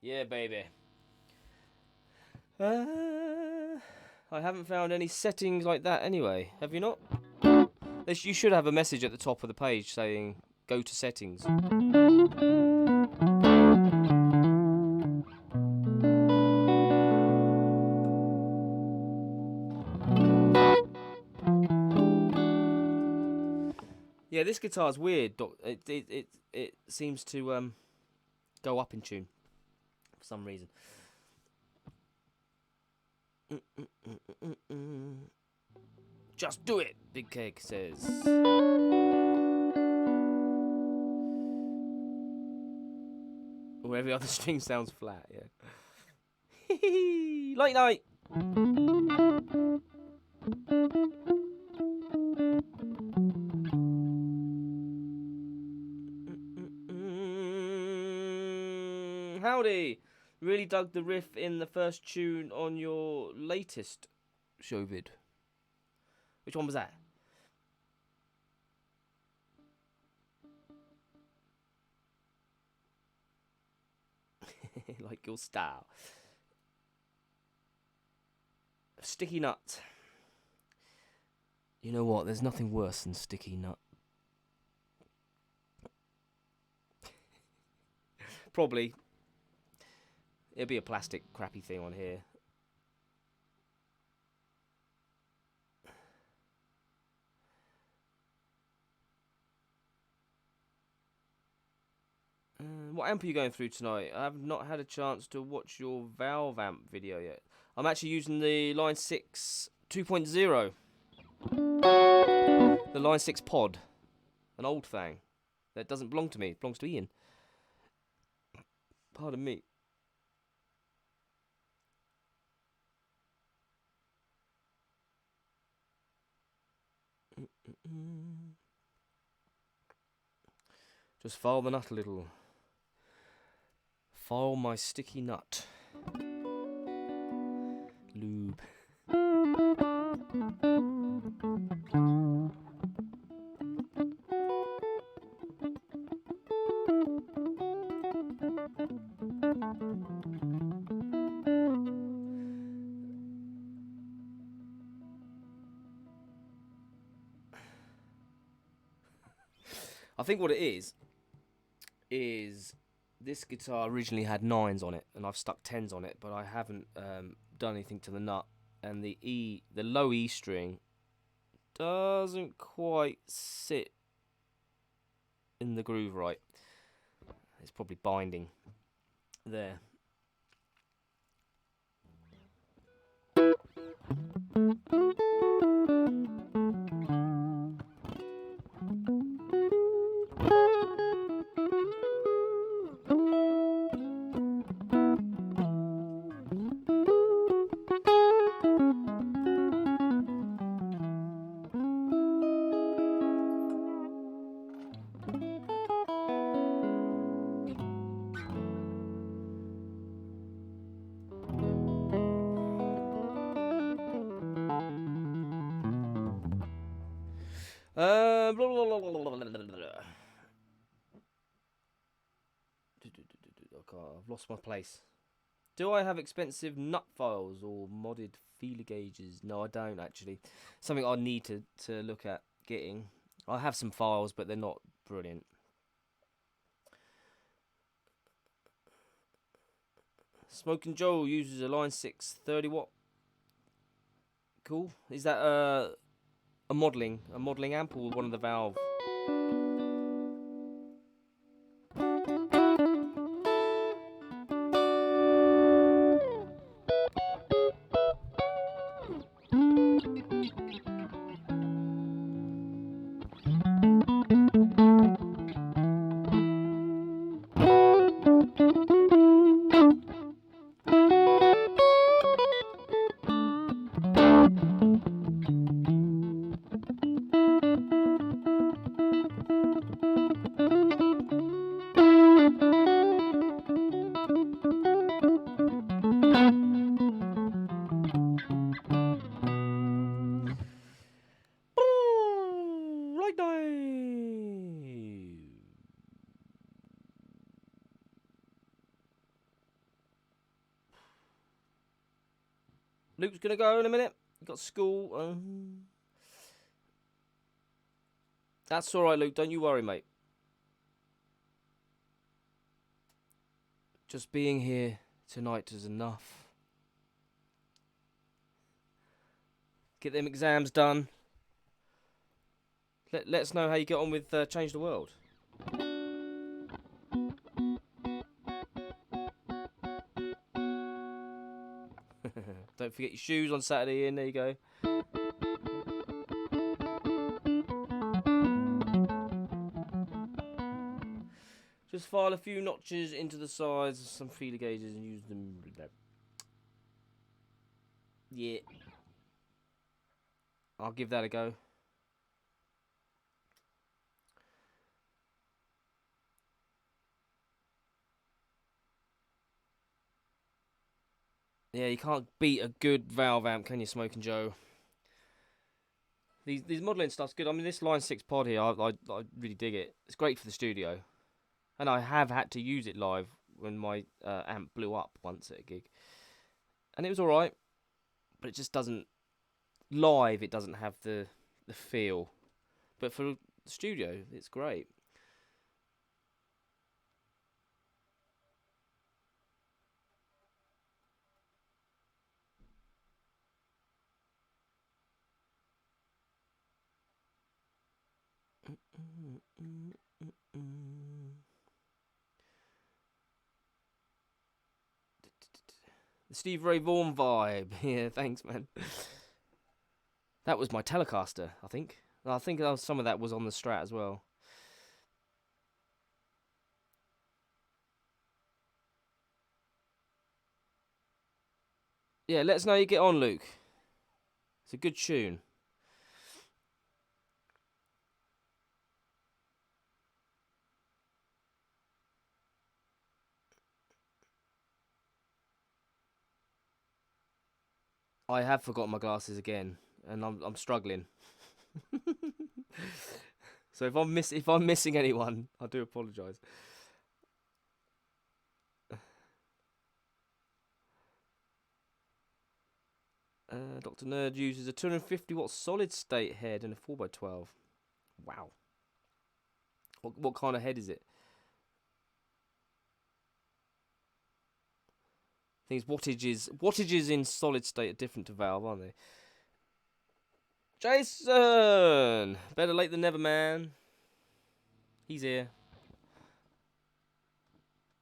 Yeah, baby. I haven't found any settings like that anyway. Have you not? You should have a message at the top of the page saying, go to settings. Yeah, this guitar's weird. It seems to go up in tune for some reason. Just do it, Big Cake says. Or every other string sounds flat, yeah. Light night. Howdy. Really dug the riff in the first tune on your latest show vid. Which one was that? Like your style. Sticky nut. You know what? There's nothing worse than sticky nut. Probably. It'll be a plastic crappy thing on here. What amp are you going through tonight? I have not had a chance to watch your Valve amp video yet. I'm actually using the Line 6 2.0. The Line 6 pod. An old thing. That doesn't belong to me. It belongs to Ian. Pardon me. Just file the nut a little. File my sticky nut. Lube. I think what it is this guitar originally had 9s on it, and I've stuck 10s on it, but I haven't done anything to the nut, and the low E string doesn't quite sit in the groove right. It's probably binding there. I've lost my place. Do I have expensive nut files or modded feeler gauges? No, I don't actually. Something I need to look at getting. I have some files, but they're not brilliant. Smoking Joe uses a Line 6 30 watt. Cool. Is that a modelling amp or one of the valve. Luke's gonna go in a minute. Got school. That's all right, Luke. Don't you worry, mate. Just being here tonight is enough. Get them exams done. Let us know how you get on with Change the World. Don't forget your shoes on Saturday, Ian. There you go. Just file a few notches into the sides of some feeler gauges and use them. Yeah. I'll give that a go. Yeah, you can't beat a good valve amp, can you, Smoking Joe? These modelling stuff's good. I mean, this Line 6 pod here, I really dig it. It's great for the studio. And I have had to use it live when my amp blew up once at a gig. And it was alright. But it just doesn't... Live, it doesn't have the feel. But for the studio, it's great. The Steve Ray Vaughan vibe. Yeah, thanks, man. That was my Telecaster, I think. I think some of that was on the Strat as well. Yeah, let us know how you get on, Luke. It's a good tune. I have forgotten my glasses again, and I'm struggling. So if I'm missing anyone, I do apologise. Dr. Nerd uses a 250-watt solid state head and a 4x12. Wow. What kind of head is it? I think wattages in solid state are different to valve, aren't they? Jason! Better late than never, man. He's here.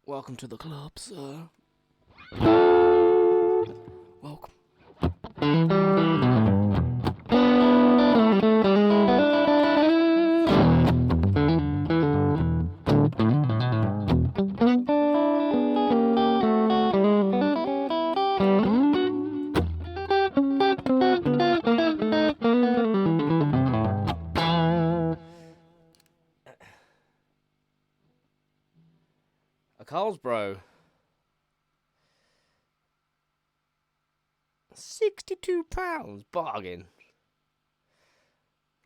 Welcome to the club, sir. Welcome. A Carlsbro. £62. Bargain.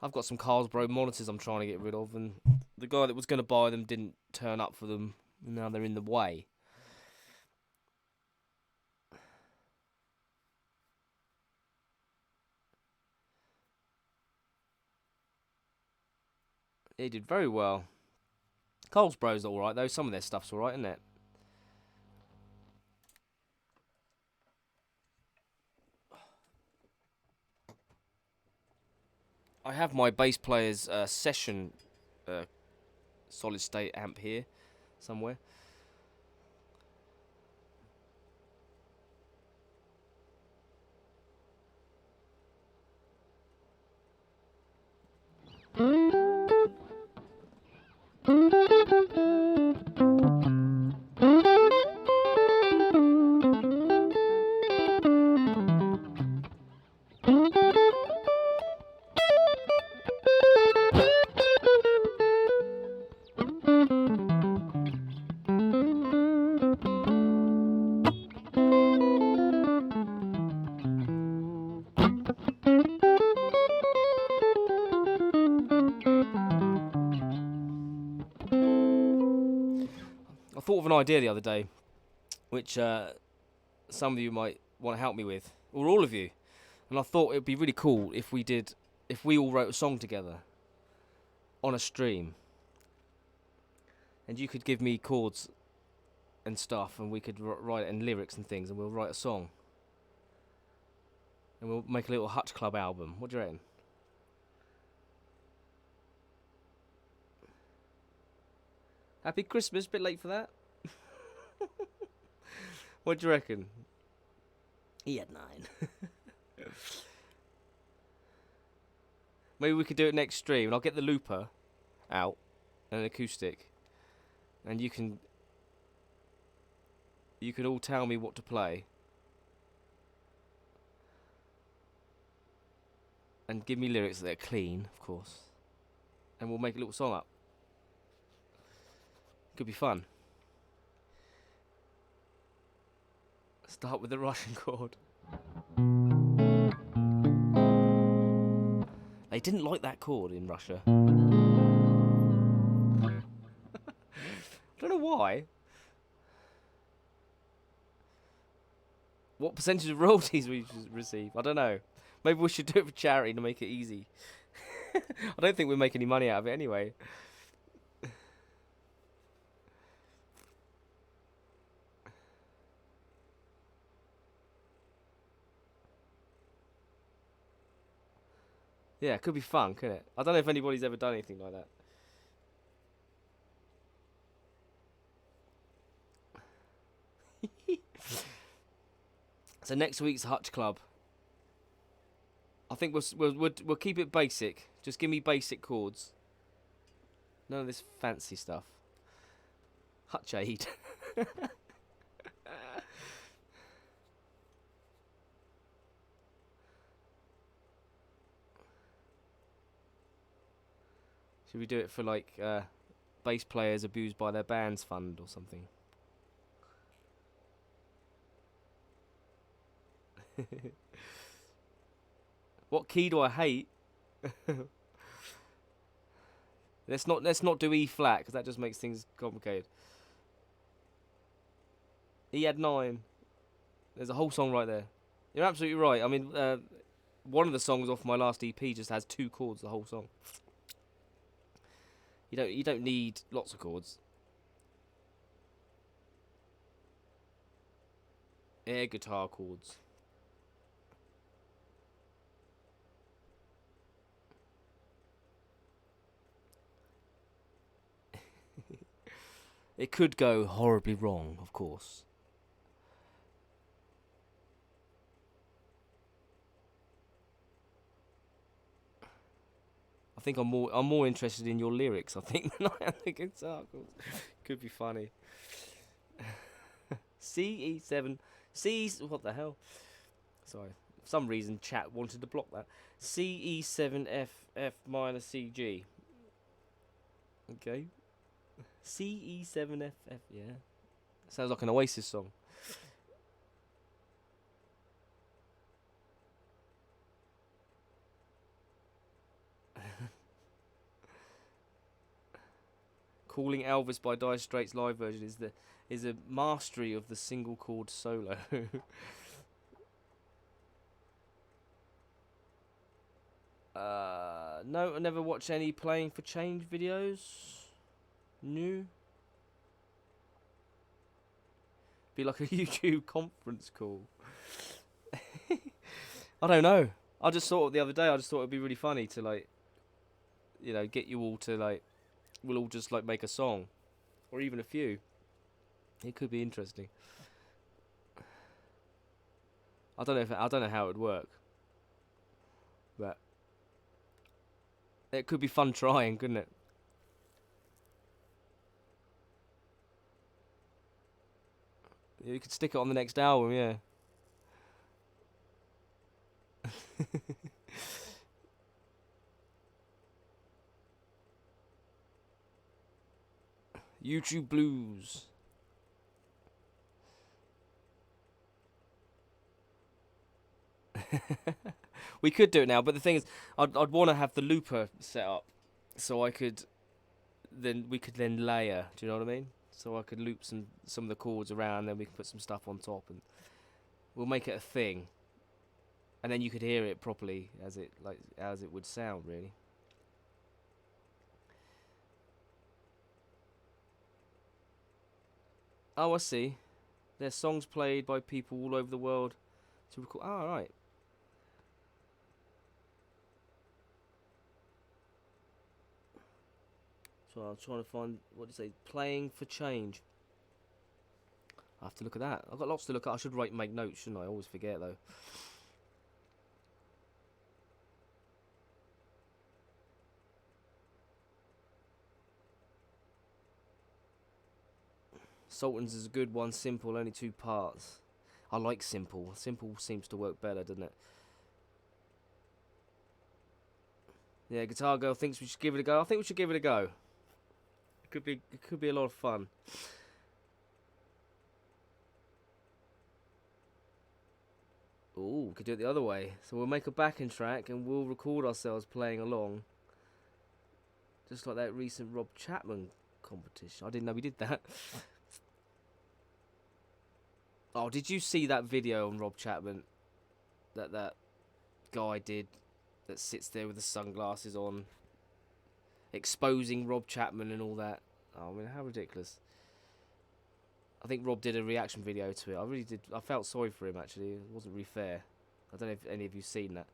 I've got some Carlsbro monitors I'm trying to get rid of, and the guy that was going to buy them didn't turn up for them, and now they're in the way. He did very well. Carlsbro's alright though, some of their stuff's alright, isn't it? I have my bass player's session solid state amp here somewhere. I thought of an idea the other day, which some of you might want to help me with, or all of you. And I thought it would be really cool if we all wrote a song together on a stream. And you could give me chords and stuff, and we could write it in lyrics and things, and we'll write a song. And we'll make a little Hutch Club album. What do you reckon? Happy Christmas, bit late for that. What do you reckon? He had 9. Maybe we could do it next stream, and I'll get the looper out and an acoustic, and you can all tell me what to play, and give me lyrics that are clean, of course, and we'll make a little song up. Could be fun. Start with the Russian chord. They didn't like that chord in Russia. I don't know why. What percentage of royalties we receive? I don't know. Maybe we should do it for charity to make it easy. I don't think we make any money out of it anyway. Yeah, it could be fun, couldn't it? I don't know if anybody's ever done anything like that. So next week's Hutch Club. I think we'll keep it basic. Just give me basic chords. None of this fancy stuff. Hutch aid. Should we do it for like bass players abused by their bands fund or something? What key do I hate? Let's not do E flat, because that just makes things complicated. He had 9. There's a whole song right there. You're absolutely right. I mean, one of the songs off my last EP just has 2 chords. The whole song. You don't need lots of chords. Air guitar chords. It could go horribly wrong, of course. I think I'm more interested in your lyrics, I think, than I am the guitar chords. Could be funny. C, E7, C, what the hell? Sorry, for some reason chat wanted to block that. C, E7, F minor, C, G. Okay. C, E7, F, yeah. Sounds like an Oasis song. Calling Elvis by Dire Straits live version is a mastery of the single chord solo. No, I never watched any Playing for Change videos. New. Be like a YouTube conference call. I don't know. I just thought the other day, I just thought it'd be really funny to like get you all to like, we'll all just like make a song, or even a few. It could be interesting. I don't know how it would work, but it could be fun trying, couldn't it? You could stick it on the next album, yeah. YouTube Blues. We could do it now, but the thing is, I'd want to have the looper set up, so we could then layer. Do you know what I mean? So I could loop some of the chords around, then we can put some stuff on top, and we'll make it a thing. And then you could hear it properly as it would sound, really. Oh, I see. There's songs played by people all over the world to record. Oh, right. So I'm trying to find, what do you say, playing for change. I have to look at that. I've got lots to look at. I should make notes, shouldn't I? I always forget, though. Sultans is a good one. Simple, only 2 parts. I like simple. Simple seems to work better, doesn't it? Yeah, Guitar Girl thinks we should give it a go. I think we should give it a go. It could be a lot of fun. Ooh, we could do it the other way. So we'll make a backing track and we'll record ourselves playing along. Just like that recent Rob Chapman competition. I didn't know we did that. Oh, did you see that video on Rob Chapman that guy did, that sits there with the sunglasses on, exposing Rob Chapman and all that? Oh, I mean, how ridiculous. I think Rob did a reaction video to it. I really did. I felt sorry for him, actually. It wasn't really fair. I don't know if any of you seen that.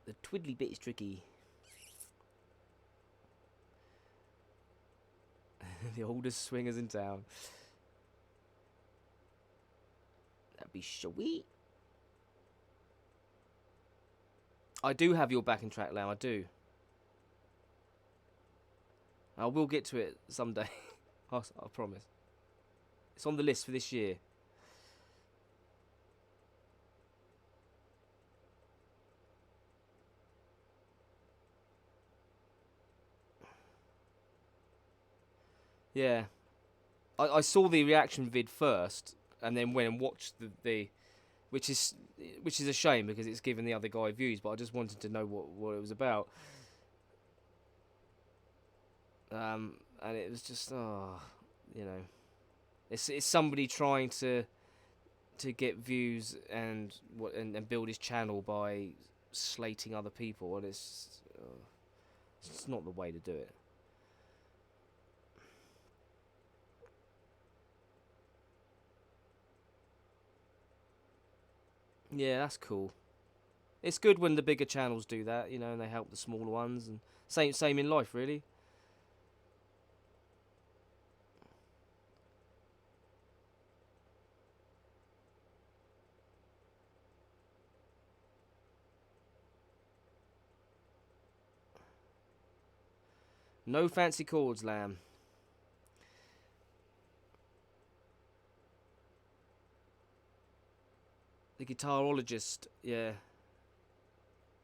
The twiddly bit is tricky. The oldest swingers in town. That'd be sweet. I do have your backing track now, I do. I will get to it someday. I promise. It's on the list for this year. Yeah. I saw the reaction vid first, and then went and watched the which is a shame because it's given the other guy views, but I just wanted to know what it was about. And it was just, it's somebody trying to get views and build his channel by slating other people, and it's not the way to do it. Yeah, that's cool. It's good when the bigger channels do that, and they help the smaller ones, and same in life, really. No fancy chords, lamb. The guitarologist, yeah.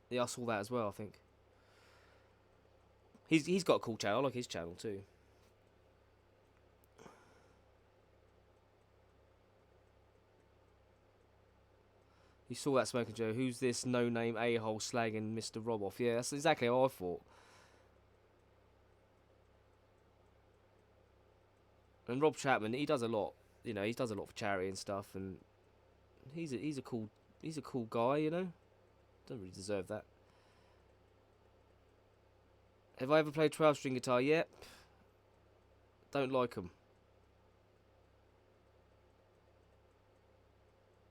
Yeah, I saw that as well, I think. He's got a cool channel. I like his channel too. You saw that, Smoking Joe. Who's this no-name a-hole slagging Mr. Rob off? Yeah, that's exactly how I thought. And Rob Chapman, he does a lot. He does a lot for charity and stuff, and he's a cool guy. Doesn't really deserve that. Have I ever played 12-string guitar? Yep. Don't like them.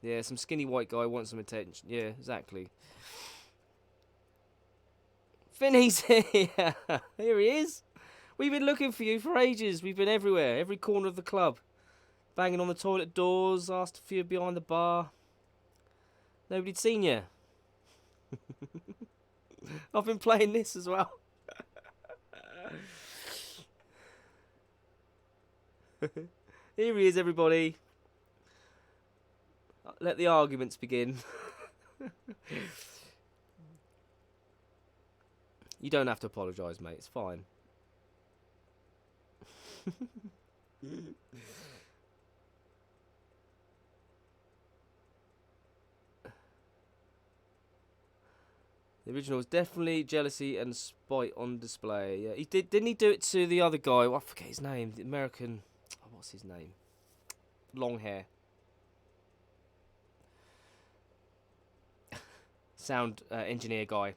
Yeah, some skinny white guy wants some attention. Yeah, exactly. Finney's here. Here he is. We've been looking for you for ages. We've been everywhere, every corner of the club. Banging on the toilet doors, asked if you were behind the bar. Nobody'd seen you. I've been playing this as well. Here he is, everybody. Let the arguments begin. You don't have to apologise, mate. It's fine. The original was definitely jealousy and spite on display. Yeah, he did. Didn't he do it to the other guy? I forget his name. The American. Oh, what's his name? Long hair. Sound engineer guy.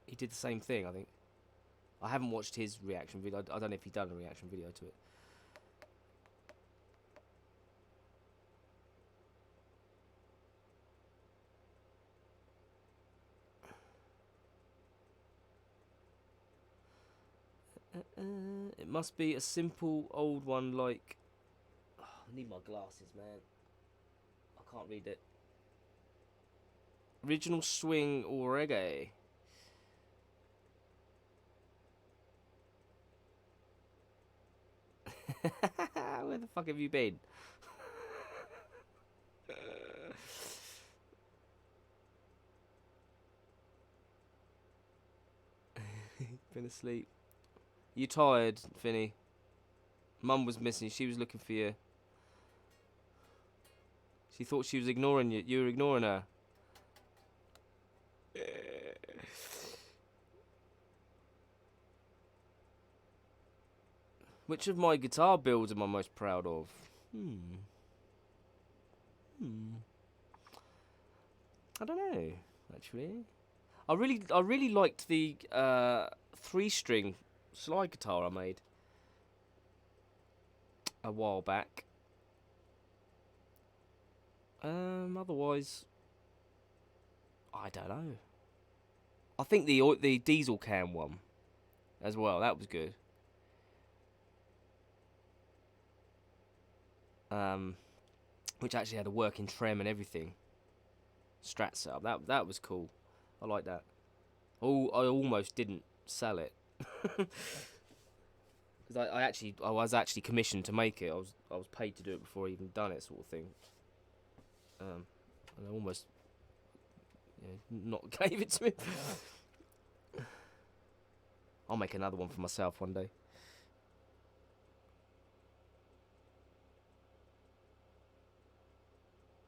He did the same thing, I think. I haven't watched his reaction video. I don't know if he done a reaction video to it. It must be a simple old one like... Oh, I need my glasses, man. I can't read it. Original swing or reggae. Where the fuck have you been? Been asleep. You tired, Finny? Mum was missing. She was looking for you. She thought she was ignoring you. You were ignoring her. Which of my guitar builds am I most proud of? I don't know, actually. I really liked the 3-string slide guitar I made a while back. Otherwise, I don't know. I think the diesel can one as well. That was good. Which actually had a working trem and everything. Strat setup. That was cool. I like that. Oh, I almost didn't sell it because I was actually commissioned to make it. I was paid to do it before I even done it, sort of thing. And I almost not gave it to me. I'll make another one for myself one day.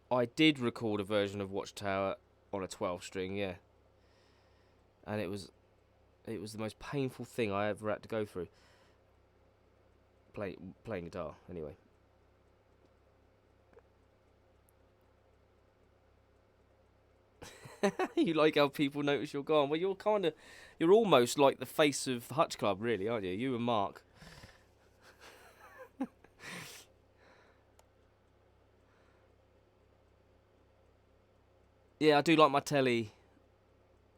I did record a version of Watchtower on a 12-string, yeah. And it was the most painful thing I ever had to go through. Playing guitar, anyway. You like how people notice you're gone? Well, you're almost like the face of the Hutch Club, really, aren't you? You and Mark. Yeah, I do like my telly.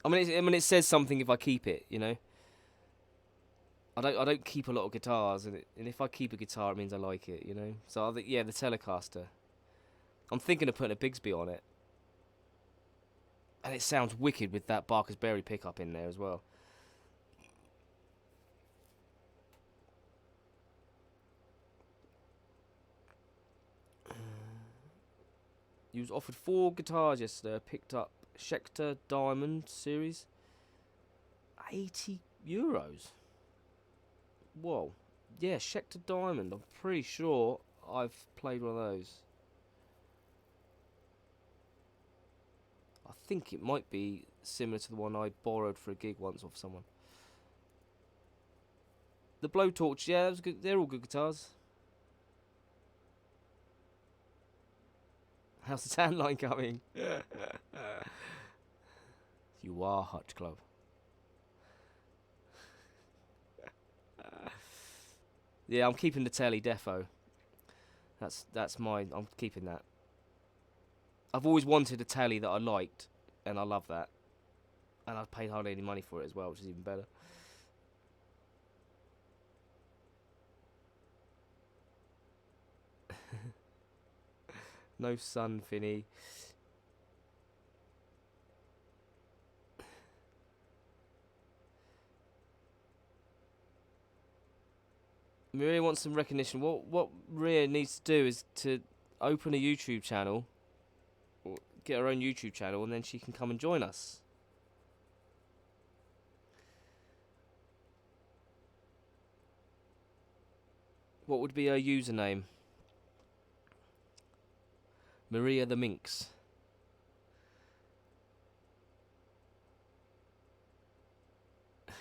I mean, it says something if I keep it, you know. I don't keep a lot of guitars, and if I keep a guitar, it means I like it, you know. So I think, yeah, the Telecaster. I'm thinking of putting a Bigsby on it, and it sounds wicked with that Barker's Berry pickup in there as well. You was offered 4 guitars yesterday. I picked up Schecter Diamond series. €80. Whoa. Yeah, Schecter Diamond. I'm pretty sure I've played one of those. I think it might be similar to the one I borrowed for a gig once off someone. The Blowtorch, yeah, that was good. They're all good guitars. How's the tan line coming? You are Hutch Club. Yeah, I'm keeping the telly defo. I'm keeping that. I've always wanted a telly that I liked, and I love that. And I've paid hardly any money for it as well, which is even better. No sun, Finny. Maria wants some recognition. What Maria needs to do is to open a YouTube channel, or get her own YouTube channel, and then she can come and join us. What would be her username? Maria the Minx.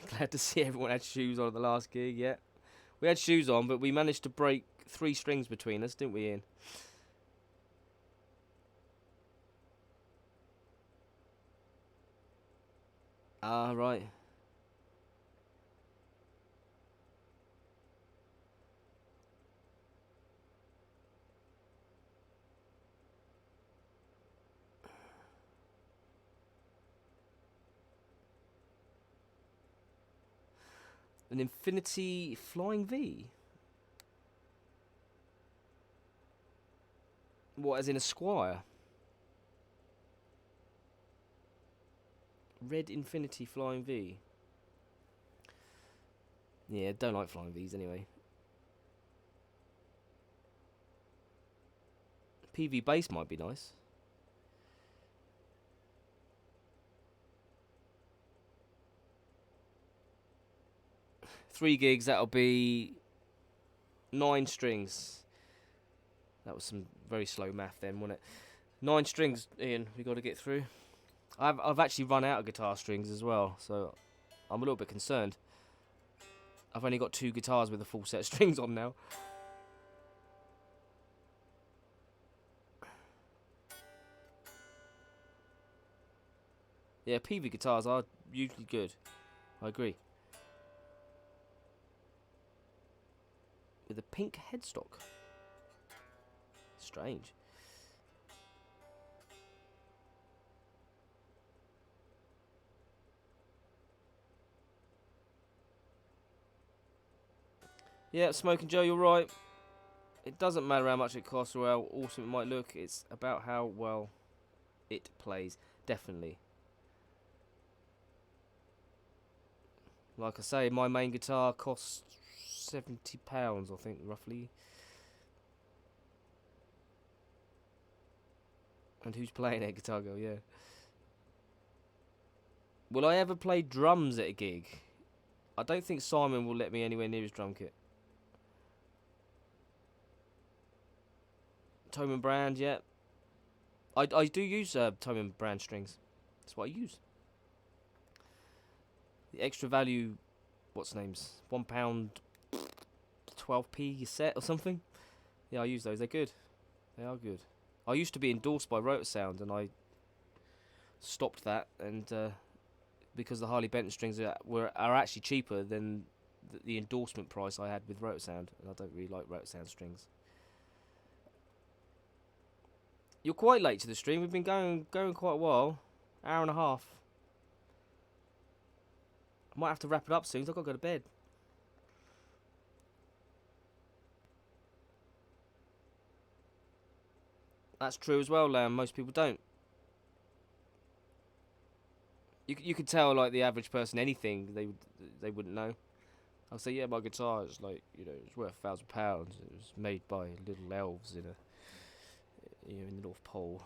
Glad to see everyone had shoes on at the last gig, yeah. We had shoes on, but we managed to break 3 strings between us, didn't we, Ian? Ah, right. An Infinity Flying V? What, as in a Squire? Red Infinity Flying V. Yeah, don't like Flying Vs anyway. PV bass might be nice. Three gigs, that'll be 9 strings. That was some very slow math then, wasn't it? 9 strings, Ian, we got to get through. I've actually run out of guitar strings as well, so I'm a little bit concerned. I've only got 2 guitars with a full set of strings on now. Yeah, PV guitars are usually good. I agree. With a pink headstock. Strange. Yeah, Smoking Joe, you're right. It doesn't matter how much it costs or how awesome it might look. It's about how well it plays. Definitely. Like I say, my main guitar costs £70, I think, roughly. And who's playing it? Guitar Girl, yeah. Will I ever play drums at a gig? I don't think Simon will let me anywhere near his drum kit. Tome and Brand, yeah. I do use Tome and Brand strings. That's what I use. The extra value, what's names? £1, 12p a set or something. Yeah, I use those. They're good. They are good. I used to be endorsed by Rotor Sound, and I stopped that, and because the Harley Benton strings are actually cheaper than the endorsement price I had with Rotor Sound, and I don't really like Rotor Sound strings. You're quite late to the stream. We've been going quite a while, hour and a half. I might have to wrap it up soon. I've got to go to bed. That's true as well, Lamb. Most people don't. You could tell, like, the average person anything they wouldn't know. I'll say, yeah, my guitar is like, it's worth £1,000. It was made by little elves in the North Pole.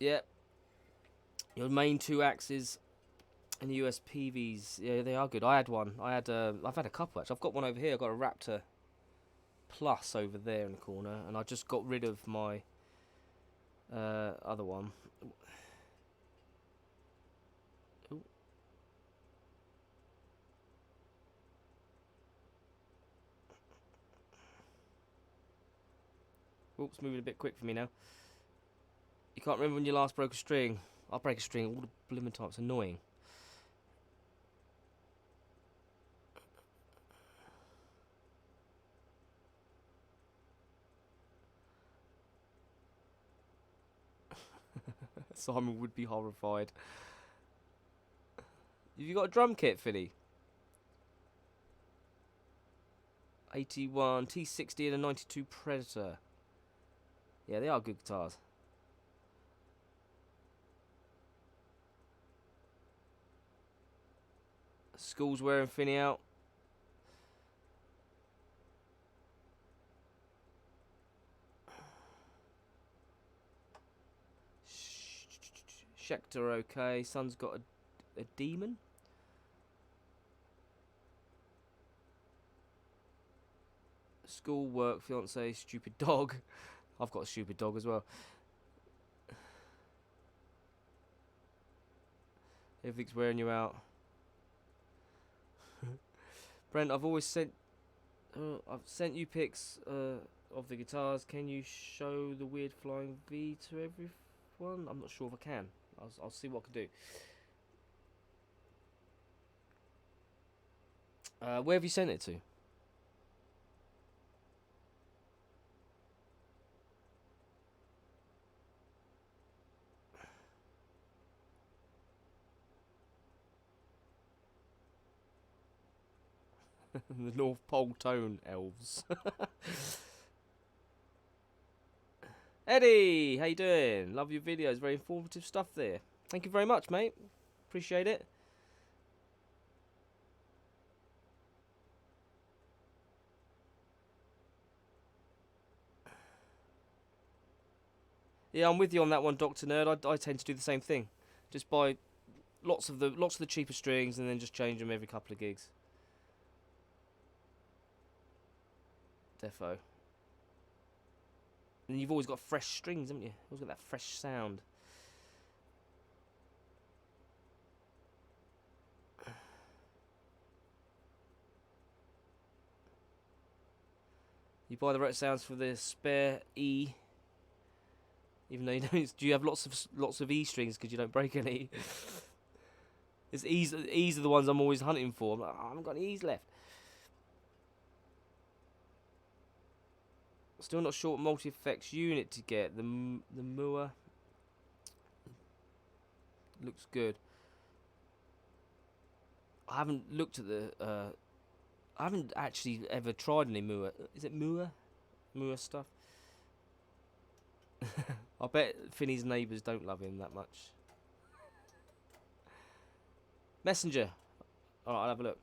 Yeah. Your main 2 axes and the US PVs, yeah, they are good. I had one. I've had a couple actually. I've got one over here. I've got a Raptor Plus over there in the corner, and I just got rid of my other one. Ooh. Oops, moving a bit quick for me now. You can't remember when you last broke a string. I break a string all the blooming time. It's annoying. Simon would be horrified. Have you got a drum kit, Philly? 81, T60 and a 92 Predator. Yeah, they are good guitars. School's wearing Finny out. Schecter okay. Son's got a demon. School, work, fiance, stupid dog. I've got a stupid dog as well. Everything's wearing you out. Brent, I've sent you pics of the guitars. Can you show the weird flying V to everyone? I'm not sure if I can. I'll see what I can do. Where have you sent it to? The North Pole Tone Elves. Eddie, how you doing? Love your videos. Very informative stuff there. Thank you very much, mate. Appreciate it. Yeah, I'm with you on that one, Dr. Nerd. I tend to do the same thing. Just buy lots of the cheaper strings and then just change them every couple of gigs. Defo. And you've always got fresh strings, haven't you? Always got that fresh sound. You buy the right sounds for the spare E. Even though you don't, do you have lots of E strings because you don't break any? It's E's are the ones I'm always hunting for. I'm like, oh, I haven't got any E's left. Still not sure what multi-effects unit to get. The Mua looks good. I haven't looked at the. I haven't actually ever tried any Mua. Is it Mua? Mua stuff. I bet Finney's neighbours don't love him that much. Messenger. Alright, I'll have a look.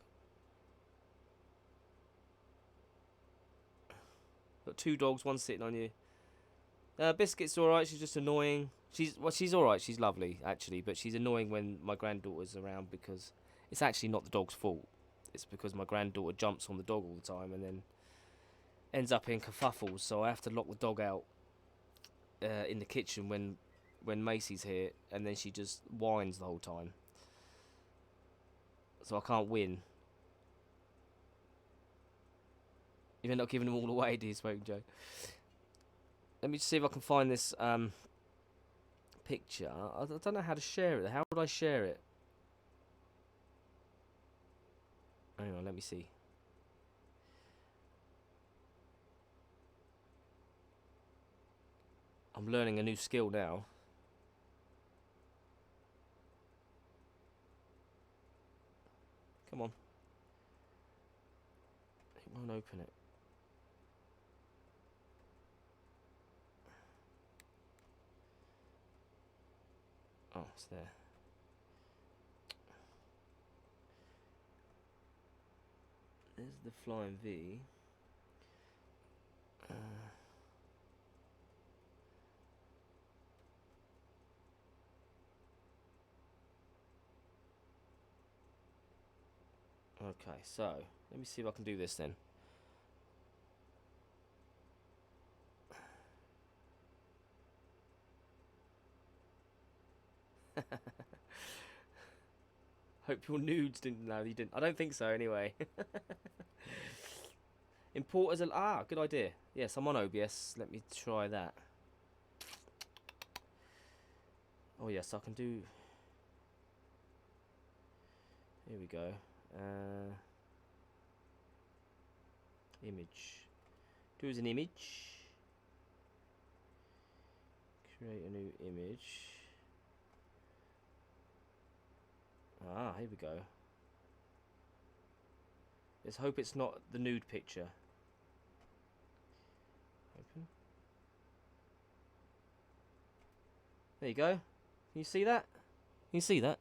Got 2 dogs, one sitting on you. Biscuit's alright, she's just annoying. She's alright, she's lovely, actually, but she's annoying when my granddaughter's around because it's actually not the dog's fault. It's because my granddaughter jumps on the dog all the time and then ends up in kerfuffles, so I have to lock the dog out in the kitchen when Macy's here, and then she just whines the whole time. So I can't win. You end up giving them all away, do you, Smoking Joe? Let me just see if I can find this picture. I don't know how to share it. How would I share it? Hang on, let me see. I'm learning a new skill now. Come on. It won't open it. Oh, it's there. There's the flying V. Okay, so let me see if I can do this then. Hope your nudes didn't. No, you didn't. I don't think so. Anyway. Import as a good idea. Yes, I'm on OBS. Let me try that. Oh yes, I can do. Here we go. Image. Do as an image. Create a new image. Ah, here we go. Let's hope it's not the nude picture. Open. There you go. Can you see that? Can you see that?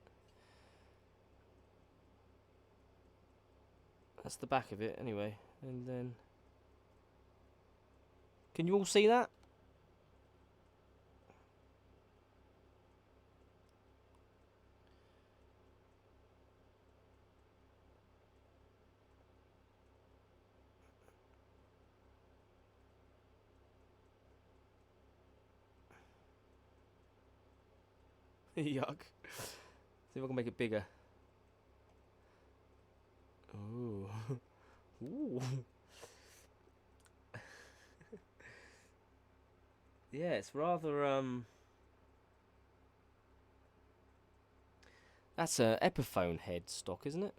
That's the back of it, anyway. And then... Can you all see that? Yuck. See if I can make it bigger. Ooh. Ooh. Yeah, it's rather, That's a Epiphone head stock, isn't it?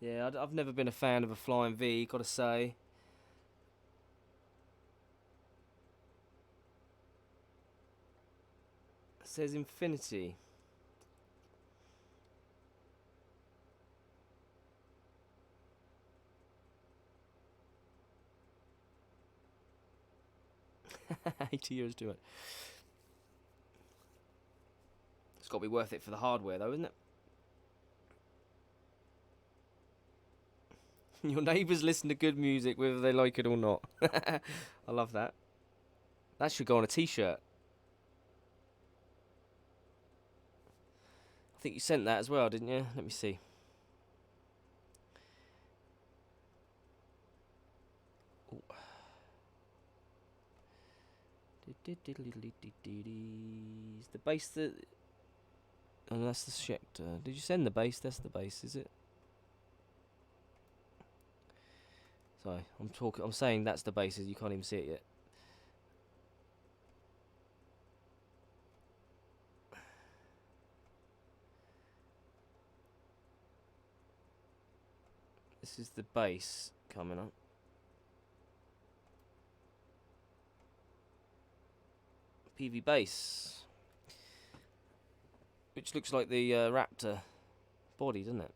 Yeah, I've never been a fan of a flying V, gotta say. It says Infinity. €80 too much. It's got to be worth it for the hardware, though, isn't it? Your neighbours listen to good music, whether they like it or not. I love that. That should go on a t-shirt. I think you sent that as well, didn't you? Let me see. Ooh. Is the bass the... Oh, that's the Schecter. Did you send the bass? That's the bass, is it? Sorry, I'm saying that's the bass. You can't even see it yet. This is the bass coming up. PV bass, which looks like the Raptor body, doesn't it?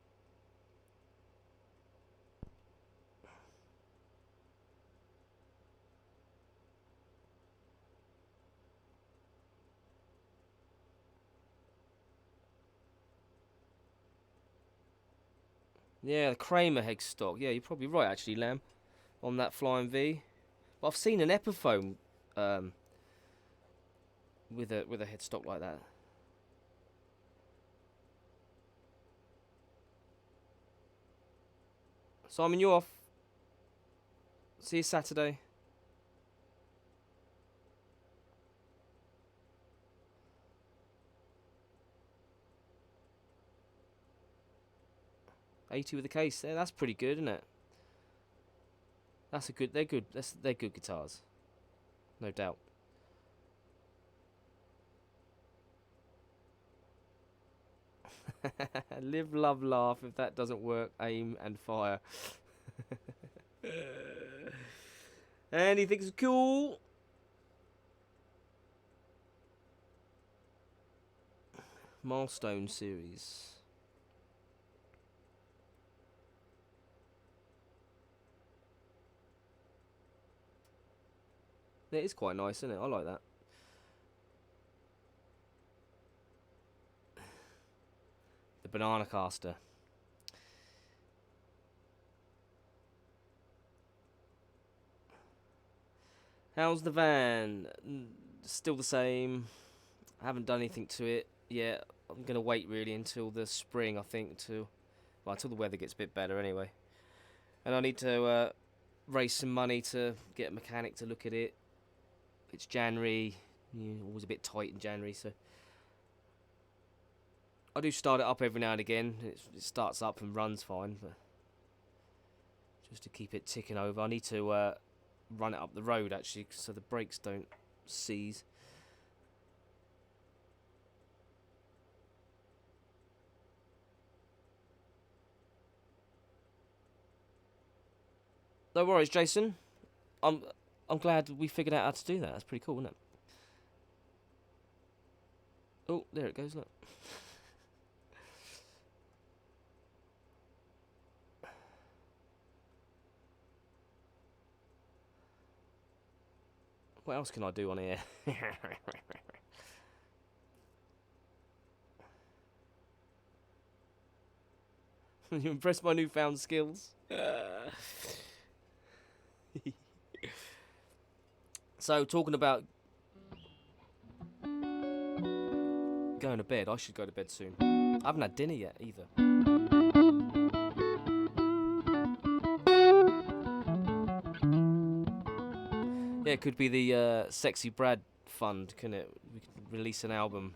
Yeah, the Kramer head stock. Yeah, you're probably right, actually, Lamb, on that Flying V. But I've seen an Epiphone with a headstock like that. Simon, you off. See you Saturday. $80 with a case. Yeah, that's pretty good, isn't it? That's a good. They're good. They're good guitars, no doubt. Live, love, laugh. If that doesn't work, aim and fire. And he thinks it's cool. Milestone series. It is quite nice, isn't it? I like that. The banana caster. How's the van? Still the same. I haven't done anything to it yet. I'm going to wait really until the spring, I think, until the weather gets a bit better anyway. And I need to raise some money to get a mechanic to look at it. It's January, always a bit tight in January, so I do start it up every now and again. It starts up and runs fine, but just to keep it ticking over. I need to run it up the road, actually, so the brakes don't seize. No worries, Jason. I'm glad we figured out how to do that. That's pretty cool, isn't it? Oh, there it goes, look. What else can I do on here? You impressed my newfound skills? So, talking about going to bed, I should go to bed soon. I haven't had dinner yet, either. Yeah, it could be the Sexy Brad Fund, couldn't it? We could release an album.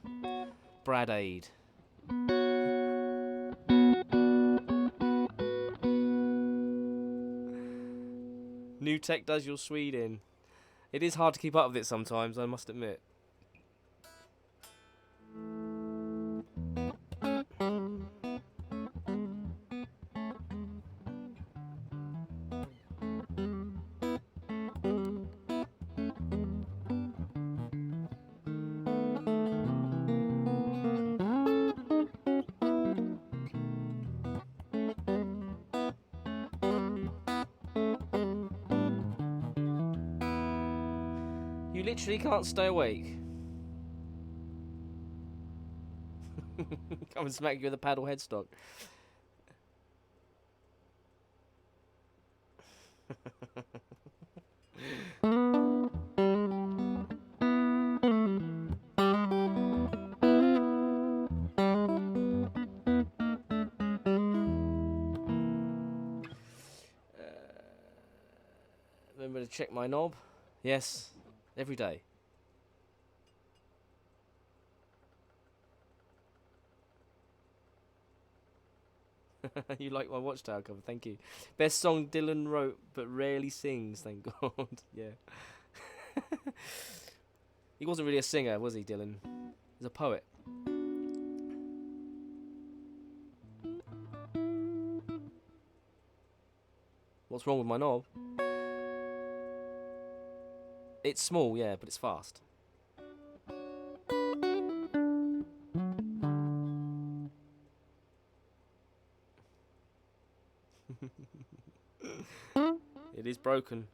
Brad Aid. New tech does your Swede in. It is hard to keep up with it sometimes, I must admit. You literally can't stay awake. Come and smack you with a paddle headstock. Remember to check my knob? Yes, every day. You like my Watchtower cover, thank you. Best song Dylan wrote, but rarely sings, thank God. Yeah. He wasn't really a singer, was he, Dylan? He's a poet. What's wrong with my knob? It's small, yeah, but it's fast. It is broken.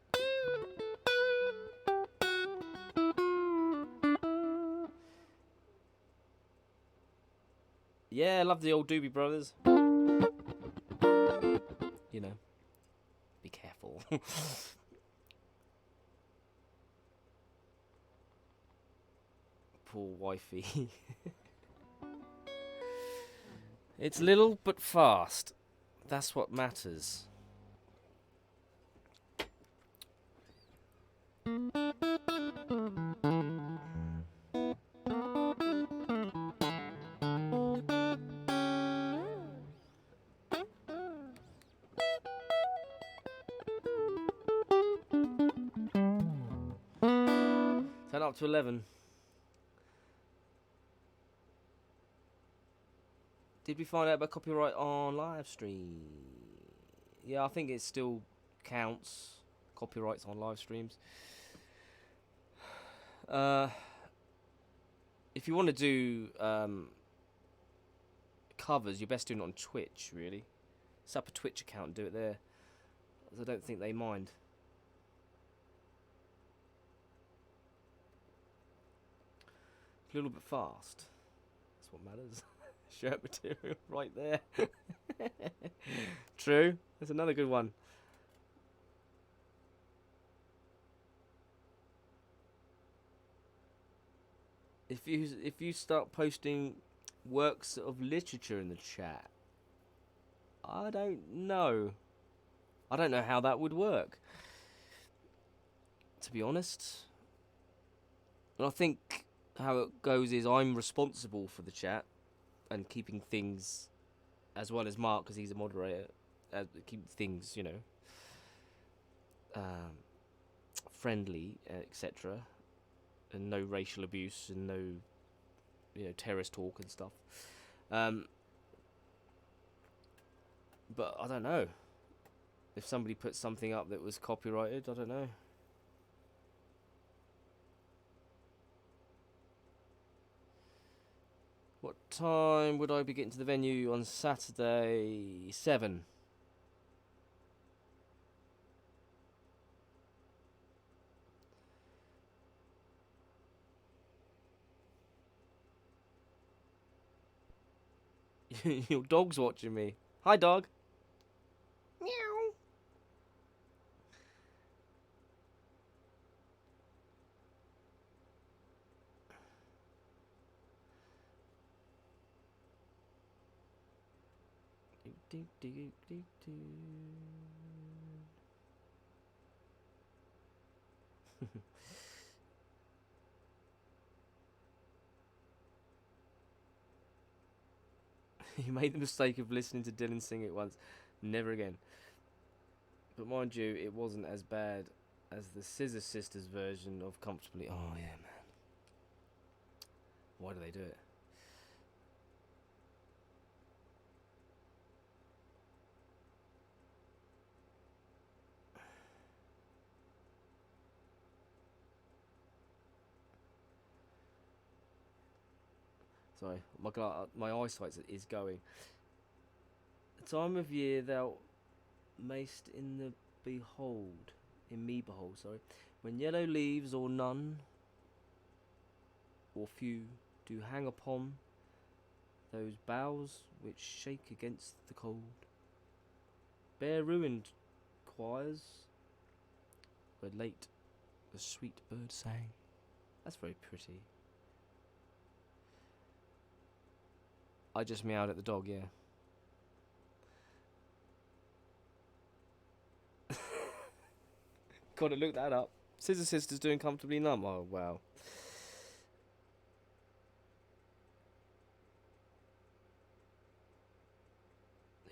Yeah, I love the old Doobie Brothers. You know, be careful. Poor wifey. It's little but fast. That's what matters. Turn up to 11. Did we find out about copyright on live stream? Yeah, I think it still counts. Copyrights on live streams. If you want to do covers, you're best doing it on Twitch, really. Set up a Twitch account and do it there. I don't think they mind. A little bit fast. That's what matters. Shirt material right there. True. That's another good one. If you start posting works of literature in the chat, I don't know. I don't know how that would work, to be honest. And I think how it goes is I'm responsible for the chat and keeping things, as well as Mark, because he's a moderator, keep things, friendly, etc. And no racial abuse and no, terrorist talk and stuff. But I don't know. If somebody put something up that was copyrighted, I don't know. What time would I be getting to the venue on Saturday? 7. Your dog's watching me. Hi, dog. Meow. Do, do, do, do, do. You made the mistake of listening to Dylan sing it once. Never again. But mind you, it wasn't as bad as the Scissor Sisters version of Comfortably. Oh, yeah, man. Why do they do it? Sorry, my eyesight is going. The time of year thou mayst in the behold, in me behold, sorry, when yellow leaves or none, or few, do hang upon those boughs which shake against the cold. Bare ruined choirs, where late the sweet bird sang. That's very pretty. I just meowed at the dog, yeah. Gotta look that up. Scissor Sisters doing Comfortably Numb. Oh, wow.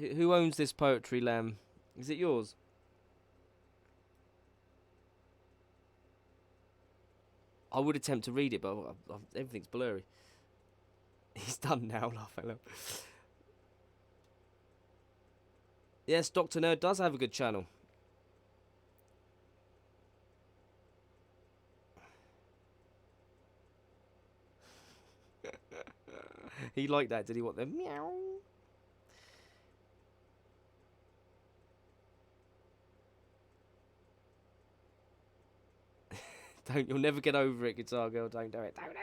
Who owns this poetry, Lamb? Is it yours? I would attempt to read it, but everything's blurry. He's done now, laugh hello. Yes, Dr. Nerd does have a good channel. He liked that, did he? What the meow? You'll never get over it, Guitar Girl. Don't do it. Don't do it.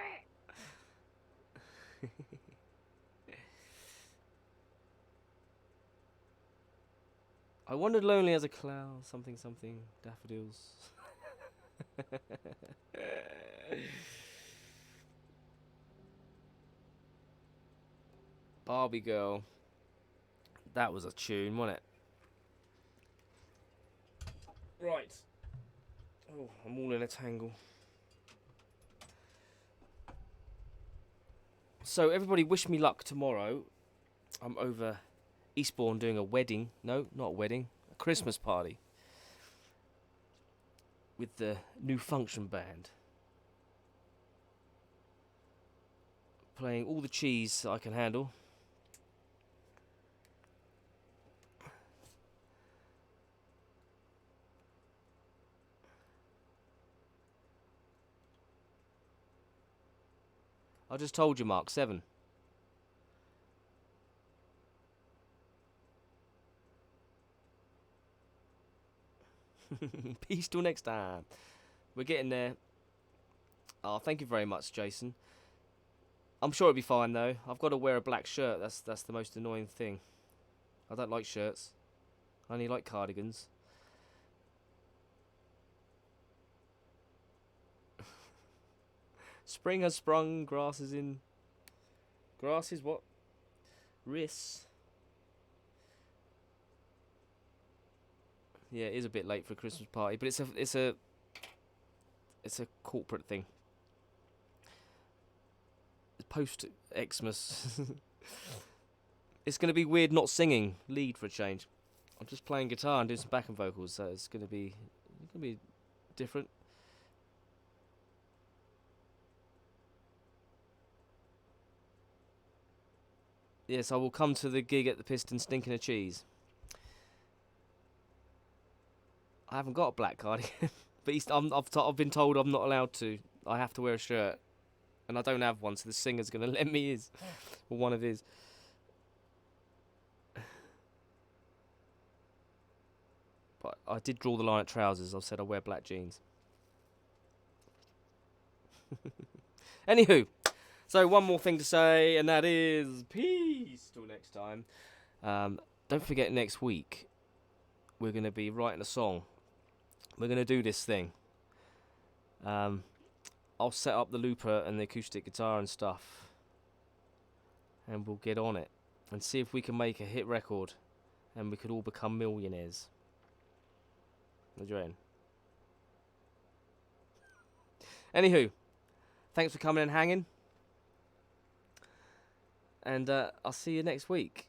I wandered lonely as a cloud. Something, something. Daffodils. Barbie Girl. That was a tune, wasn't it? Right. Oh, I'm all in a tangle. So everybody wish me luck tomorrow. I'm over Eastbourne doing a wedding. No, not a wedding. A Christmas party. With the new function band. Playing all the cheese I can handle. I just told you, Mark, 7. Peace till next time. We're getting there. Oh, thank you very much, Jason. I'm sure it'll be fine, though. I've got to wear a black shirt. That's the most annoying thing. I don't like shirts. I only like cardigans. Spring has sprung. Grass is in. Grass is what? Riss. Yeah, it is a bit late for a Christmas party, but it's a corporate thing. Post Xmas. It's gonna be weird not singing lead for a change. I'm just playing guitar and doing some backing vocals, so it's gonna be different. Yes, I will come to the gig at the Piston stinking of cheese. I haven't got a black cardigan. But I've been told I'm not allowed to. I have to wear a shirt. And I don't have one, so the singer's going to let me his. Or one of his. But I did draw the line at trousers. I said I wear black jeans. Anywho. So one more thing to say, and that is peace till next time. Don't forget next week, we're going to be writing a song. We're going to do this thing. I'll set up the looper and the acoustic guitar and stuff. And we'll get on it. And see if we can make a hit record. And we could all become millionaires. What do you reckon? Anywho, thanks for coming and hanging. And I'll see you next week.